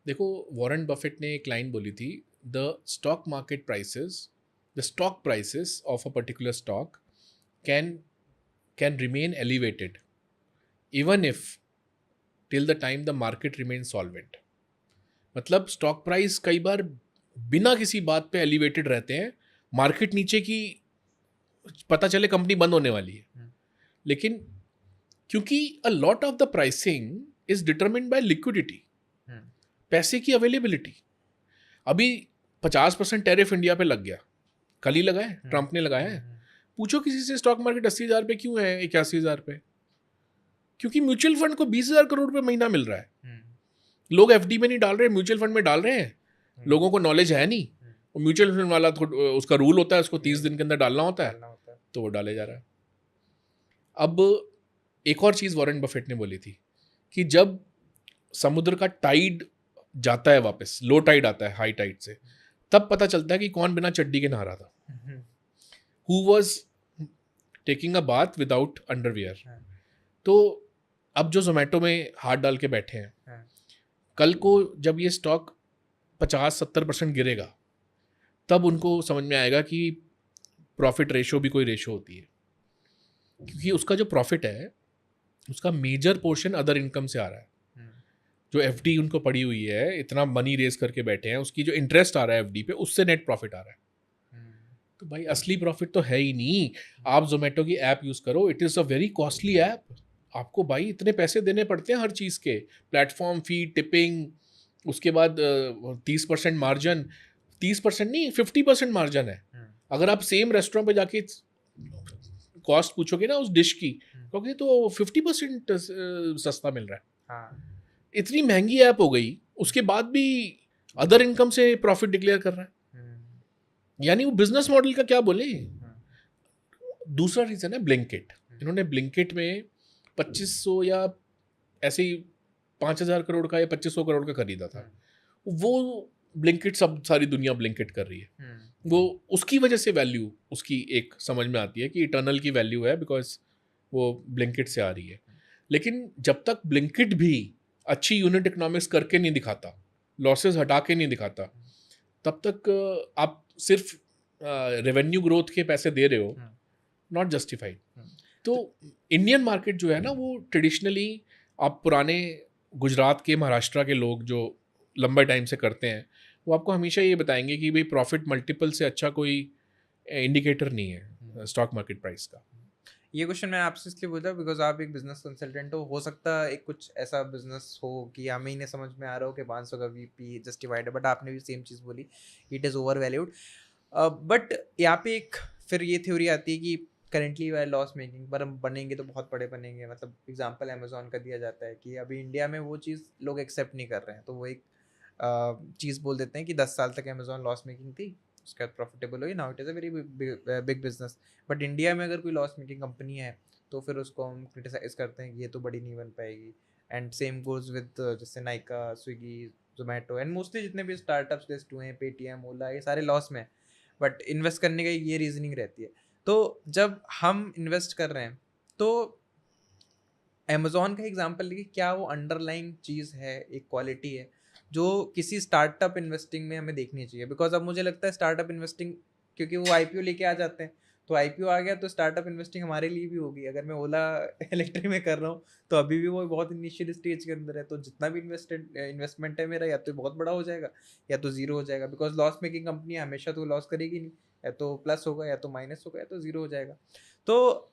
देखो, वॉरेन बफेट ने एक लाइन बोली थी, the stock market prices, the stock prices of a particular stock can remain elevated even if till the time the market remain solvent. मतलब स्टॉक प्राइस कई बार बिना किसी बात पे एलिवेटेड रहते हैं, मार्केट नीचे की पता चले कंपनी बंद होने वाली है, लेकिन क्योंकि a lot of the pricing is determined bye liquidity, पैसे की अवेलेबिलिटी। अभी 50% टैरिफ इंडिया पे लग गया, कल ही लगा है, ट्रंप ने लगाया है। पूछो किसी से स्टॉक मार्केट 80,000 पे क्यों है, 81,000 पे? क्योंकि म्यूचुअल फंड को 20,000 करोड़ रुपए महीना मिल रहा है। लोग एफडी में नहीं डाल रहे, म्यूचुअल फंड में डाल रहे हैं। लोगों को नॉलेज है नहीं, और म्यूचुअल फंड वाला उसका रूल होता है, उसको 30 दिन के अंदर डालना होता है, तो वो डाले जा रहा है। अब एक और चीज़ वॉरेन बफेट ने बोली थी कि जब समुद्र का टाइड जाता है वापस, लो टाइड आता है हाई टाइड से, तब पता चलता है कि कौन बिना चड्डी के नहा रहा था, who was taking a bath without underwear. तो अब जो जोमेटो में हाथ डाल के बैठे हैं, कल को जब ये स्टॉक 50-70% गिरेगा, तब उनको समझ में आएगा कि प्रॉफिट रेशो भी कोई रेशो होती है, क्योंकि उसका जो प्रॉफिट है उसका मेजर पोर्शन अदर इनकम से आ रहा है। जो एफडी उनको पड़ी हुई है, इतना मनी रेज करके बैठे हैं, उसकी जो इंटरेस्ट आ रहा है एफडी पे, उससे नेट प्रॉफिट आ रहा है। तो भाई असली प्रॉफिट तो है ही नहीं। आप जोमेटो की ऐप यूज़ करो, it is a very costly app. आपको भाई इतने पैसे देने पड़ते हैं हर चीज़ के, प्लेटफॉर्म फी, टिपिंग, उसके बाद 30% मार्जिन, 30% नहीं 50% मार्जिन है। अगर आप सेम रेस्टोरेंट पे जाके कॉस्ट पूछोगे ना उस डिश की, क्योंकि तो 50% सस्ता मिल रहा है। इतनी महंगी ऐप हो गई, उसके बाद भी अदर इनकम से प्रॉफिट डिक्लेयर कर रहा है। यानी वो बिजनेस मॉडल का क्या बोले। दूसरा रीजन है ब्लिंकिट। इन्होंने ब्लिंकिट में 2500 या ऐसे ही 5,000 करोड़ का या 2,500 करोड़ का खरीदा था, वो ब्लिंकिट सारी दुनिया ब्लिंकिट कर रही है। वो उसकी वजह से वैल्यू उसकी एक समझ में आती है कि इटर्नल की वैल्यू है, बिकॉज वो ब्लिंकिट से आ रही है। लेकिन जब तक ब्लिंकिट भी अच्छी यूनिट इकोनॉमिक्स करके नहीं दिखाता, लॉसेस हटा के नहीं दिखाता, तब तक आप सिर्फ रेवेन्यू ग्रोथ के पैसे दे रहे हो, नॉट जस्टिफाइड। तो इंडियन मार्केट जो है ना, वो ट्रेडिशनली आप पुराने गुजरात के, महाराष्ट्र के लोग जो लंबे टाइम से करते हैं, वो आपको हमेशा ये बताएंगे कि भाई प्रॉफिट मल्टीपल से अच्छा कोई इंडिकेटर नहीं है स्टॉक मार्केट प्राइस का। ये क्वेश्चन मैं आपसे इसलिए पूछा बिकॉज आप एक बिजनेस कंसल्टेंट हो सकता है एक कुछ ऐसा बिजनेस हो कि हमें ही नहीं समझ में आ रहा हो कि 500 का वीपी जस्टिफाइड है, बट आपने भी सेम चीज़ बोली, it is overvalued. But यहाँ पे एक फिर ये थ्योरी आती है कि currently we are loss making, पर हम बनेंगे तो बहुत बड़े बनेंगे। मतलब एग्जांपल अमेजोन का दिया जाता है कि अभी इंडिया में वो चीज़ लोग एक्सेप्ट नहीं कर रहे हैं, तो वो एक चीज़ बोल देते हैं कि 10 साल तक अमेजोन लॉस मेकिंग थी, उसके बाद प्रॉफिटेबल हुई, now it is a very big business. But India में अगर कोई लॉस मेकिंग कंपनी है तो फिर उसको हम क्रिटिसाइज करते हैं कि ये तो बड़ी नहीं बन पाएगी। एंड सेम गोज विद जैसे Nykaa, Swiggy, Zomato and mostly जितने भी स्टार्टअप्स लिस्ट हुए हैं, पेटीएम, ओला, ये सारे लॉस में, बट इन्वेस्ट करने का ये रीजनिंग रहती है। तो जब हम इन्वेस्ट कर रहे हैं तो अमेजोन का एग्जांपल लेके, क्या वो अंडरलाइन चीज़ है, एक क्वालिटी है जो किसी स्टार्टअप इन्वेस्टिंग में हमें देखनी चाहिए? बिकॉज अब मुझे लगता है स्टार्टअप इन्वेस्टिंग, क्योंकि वो आईपीओ लेके आ जाते हैं, तो आईपीओ आ गया तो स्टार्टअप इन्वेस्टिंग हमारे लिए भी होगी। अगर मैं ओला इलेक्ट्रिक में कर रहा हूँ तो अभी भी वो बहुत इनिशियल स्टेज के अंदर है, तो जितना भी इन्वेस्टमेंट है मेरा, या तो बहुत बड़ा हो जाएगा या तो जीरो हो जाएगा। बिकॉज लॉस मेकिंग कंपनी हमेशा तो लॉस करेगी नहीं, या तो प्लस होगा या तो माइनस होगा या तो जीरो हो जाएगा। तो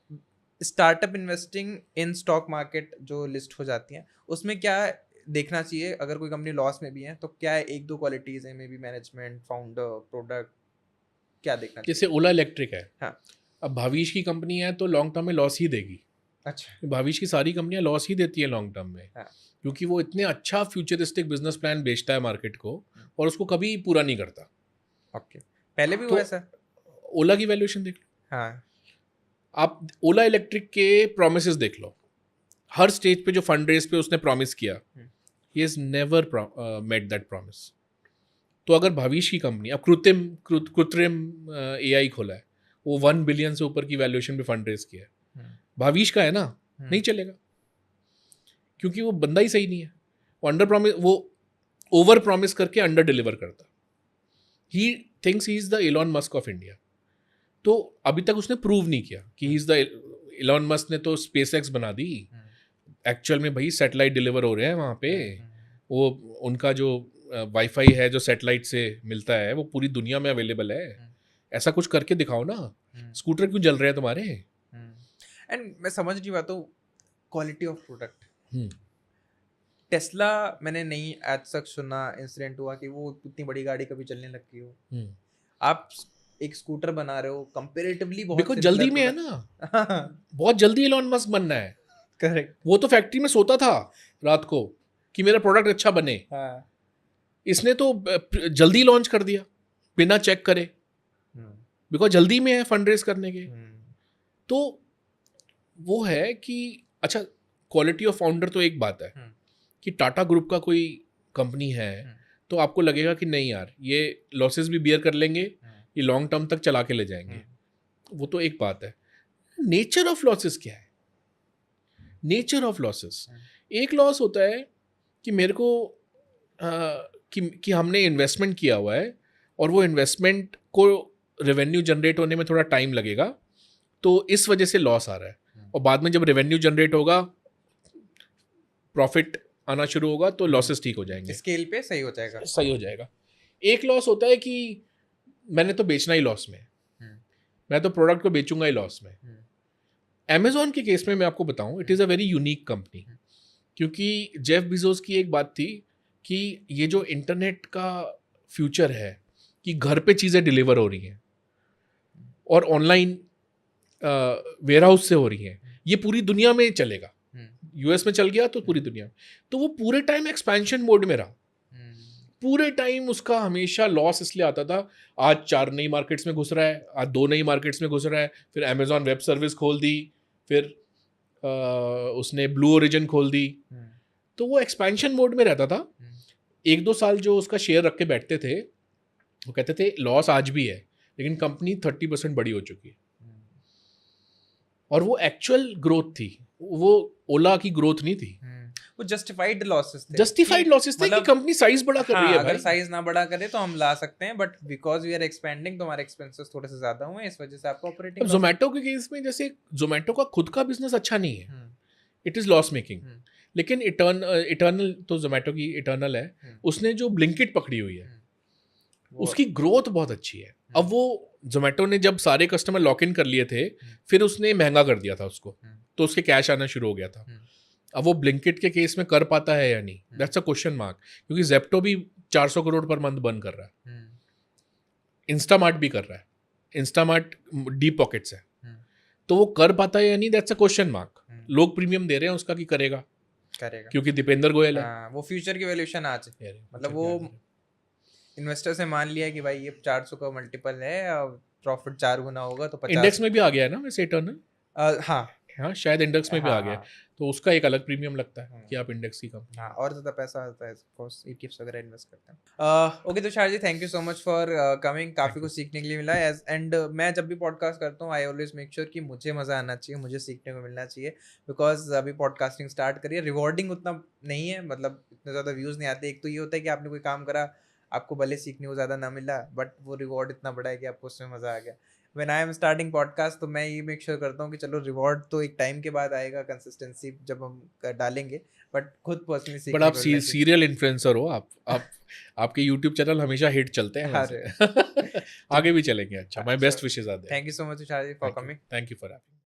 startup investing in stock market जो लिस्ट हो जाती हैं, उसमें क्या देखना चाहिए? अगर कोई कंपनी लॉस में भी है तो क्या एक दो क्वालिटीज है, may be management, founder, product, क्या देखना चाहिए? जैसे ओला इलेक्ट्रिक है, हाँ। अब भाविश की कंपनी है तो लॉन्ग टर्म में लॉस ही देगी। अच्छा। भाविश की सारी कंपनियां लॉस ही देती है लॉन्ग टर्म में, हाँ। क्योंकि वो इतने अच्छा फ्यूचरिस्टिक बिजनेस प्लान बेचता है मार्केट को और उसको कभी पूरा नहीं करता। ओके, पहले भी तो हुआ ऐसा? ओला की वैल्यूएशन देख लो, हाँ। आप ओला इलेक्ट्रिक के प्रोमिसेस देख लो, हर स्टेज पे जो फंड रेज पे उसने प्रॉमिस किया, he has never met that promise. तो अगर भविष्य की कंपनी, अब कृत्रिम एआई खोला है, वो 1 बिलियन से ऊपर की वैल्यूएशन पे फंड रेज किया है, भविष्य का है ना, नहीं चलेगा, क्योंकि वो बंदा ही सही नहीं है। वो अंडर प्रॉमिस, वो ओवर प्रॉमिस करके अंडर डिलीवर करता। He thinks he is the Elon Musk of India. तो अभी तक उसने प्रूव नहीं किया कि he is the Elon Musk. ने तो स्पेसएक्स बना दी, एक्चुअल में भाई सैटेलाइट डिलीवर हो रहे हैं वहाँ पे। वो उनका जो वाईफाई है जो सैटेलाइट से मिलता है, वो पूरी दुनिया में अवेलेबल है। ऐसा कुछ करके दिखाओ ना। स्कूटर क्यों जल रहे हैं तुम्हारे? एंड मैं समझ नहीं पाता हूँ क्वालिटी ऑफ प्रोडक्ट। टेस्ला मैंने नहीं आज तक सुना इंसिडेंट हुआ कि वो इतनी बड़ी गाड़ी कभी चलने लगी हो। आप एक स्कूटर बना रहे हो कंपैरेटिवली बहुत देखो जल्दी में है ना, बहुत जल्दी इलॉन मस्क बनना है। करेक्ट। वो तो फैक्ट्री में सोता था रात को कि मेरा प्रोडक्ट अच्छा बने। हाँ। इसने तो जल्दी लॉन्च कर दिया बिना चेक करे, बिकॉज जल्दी में है फंड रेज करने के। तो वो है कि अच्छा, क्वालिटी ऑफ फाउंडर तो एक बात है कि टाटा ग्रुप का कोई कंपनी है तो आपको लगेगा कि नहीं यार, ये लॉसेस भी बियर कर लेंगे, ये लॉन्ग टर्म तक चला के ले जाएंगे, वो तो एक बात है। नेचर ऑफ लॉसेस क्या है? नेचर ऑफ लॉसेस, एक लॉस होता है कि मेरे को कि हमने इन्वेस्टमेंट किया हुआ है और वो इन्वेस्टमेंट को रेवेन्यू जनरेट होने में थोड़ा टाइम लगेगा, तो इस वजह से लॉस आ रहा है। और बाद में जब रेवेन्यू जनरेट होगा, प्रॉफिट आना शुरू होगा, तो लॉसेस ठीक हो जाएंगे, स्केल पे सही हो जाएगा। सही हो जाएगा। एक लॉस होता है कि मैंने तो बेचना ही लॉस में, मैं तो प्रोडक्ट को बेचूंगा ही लॉस में। अमेजोन के केस में मैं आपको बताऊं, it is a very unique company, क्योंकि जेफ बिजोस की एक बात थी कि ये जो इंटरनेट का फ्यूचर है कि घर पे चीज़ें डिलीवर हो रही हैं और ऑनलाइन वेयरहाउस से हो रही हैं, ये पूरी दुनिया में चलेगा। यूएस में चल गया तो पूरी दुनिया में। तो वो पूरे टाइम एक्सपेंशन मोड में रहा, पूरे टाइम उसका हमेशा लॉस इसलिए आता था। आज 4 नई मार्केट्स में घुस रहा है, आज 2 नई मार्केट्स में घुस रहा है, फिर अमेजॉन वेब सर्विस खोल दी, फिर उसने ब्लू ओरिजिन खोल दी। तो वो एक्सपेंशन मोड में रहता था। 1-2 साल जो उसका शेयर रख के बैठते थे, वो कहते थे लॉस आज भी है, लेकिन कंपनी 30% बड़ी हो चुकी है। और वो एक्चुअल ग्रोथ थी, वो ओला की ग्रोथ नहीं थी। वो जस्टिफाइड लॉसेस थे, जस्टिफाइड लॉसेस थे कि मतलब कंपनी साइज बड़ा कर रही है अगर भाई। साइज ना बड़ा करे तो हम ला सकते हैं, but because we are expending तो हमारे एक्सपेंसेस थोड़े से ज्यादा हुए, इस वजह से आपको अब ऑपरेटिंग जोमेटो के केस में, जैसे जोमेटो का खुद का बिजनेस अच्छा नहीं है, इट इज लॉस मेकिंग, लेकिन इटर्नल तो जोमेटो की इटर्नल है, उसने जो ब्लिंकिट पकड़ी हुई है उसकी ग्रोथ बहुत अच्छी है। अब वो जोमेटो ने जब सारे कस्टमर लॉक इन कर लिए थे, फिर उसने महंगा कर दिया था उसको, तो उसके कैश आना शुरू हो गया था। अब वो ब्लिंकिट के केस में कर पाता है या नहीं, दैट्स अ क्वेश्चन मार्क, क्योंकि जेप्टो भी 400 करोड़ पर मंथ बर्न कर रहा है, इंस्टामार्ट भी कर रहा है, इंस्टामार्ट डीप पॉकेट्स है, तो वो कर पाता है या नहीं, दैट्स अ क्वेश्चन मार्क। लोग प्रीमियम दे रहे हैं उसका कि करेगा क्योंकि दीपेंद्र गोयल है। वो फ्यूचर की वैल्यूएशन आज मतलब वो इन्वेस्टर से मान लिया कि भाई ये 400 का मल्टीपल है, प्रॉफिट 4 गुना होगा तो 50 इंडेक्स में भी आ गया है ना वैसे इटर्नल। हाँ शायद इंडेक्स में भी आ गया, हाँ, तो उसका एक अलग प्रीमियम लगता है कि आप इंडेक्स की कंपनी। हाँ, और ज़्यादा पैसा आता है, ऑफ कोर्स ईटीएफ्स वगैरह इन्वेस्ट करते हैं। Okay Tushar ji, thank you so much for coming, काफ़ी कुछ सीखने के लिए मिला। एज एंड मैं जब भी पॉडकास्ट करता हूँ आई ऑलवेज मेक श्योर कि मुझे मज़ा आना चाहिए, मुझे सीखने को मिलना चाहिए, बिकॉज अभी पॉडकास्टिंग स्टार्ट करिए, रिवॉर्डिंग उतना नहीं है, मतलब इतने ज़्यादा व्यूज़ नहीं आते। एक तो ये होता है कि आपने कोई काम करा, आपको भले सीखने को ज़्यादा ना मिला, बट वो रिवॉर्ड इतना बड़ा है कि आपको उसमें मज़ा आ गया। When I am starting podcast तो मैं ये मेक श्योर करता हूँ कि चलो रिवॉर्ड तो एक टाइम के बाद आएगा, कंसिस्टेंसी जब हम डालेंगे, बट खुद पर्सनली बट सीखने आप को मिलना चाहिए। सीरियल इन्फ्लुएंसर हो, आप आपके यूट्यूब चैनल हमेशा हिट चलते हैं वैसे। आगे भी चलेंगे। अच्छा, my best wishes are there. Thank you so much Tushar ji for coming. Thank you for having.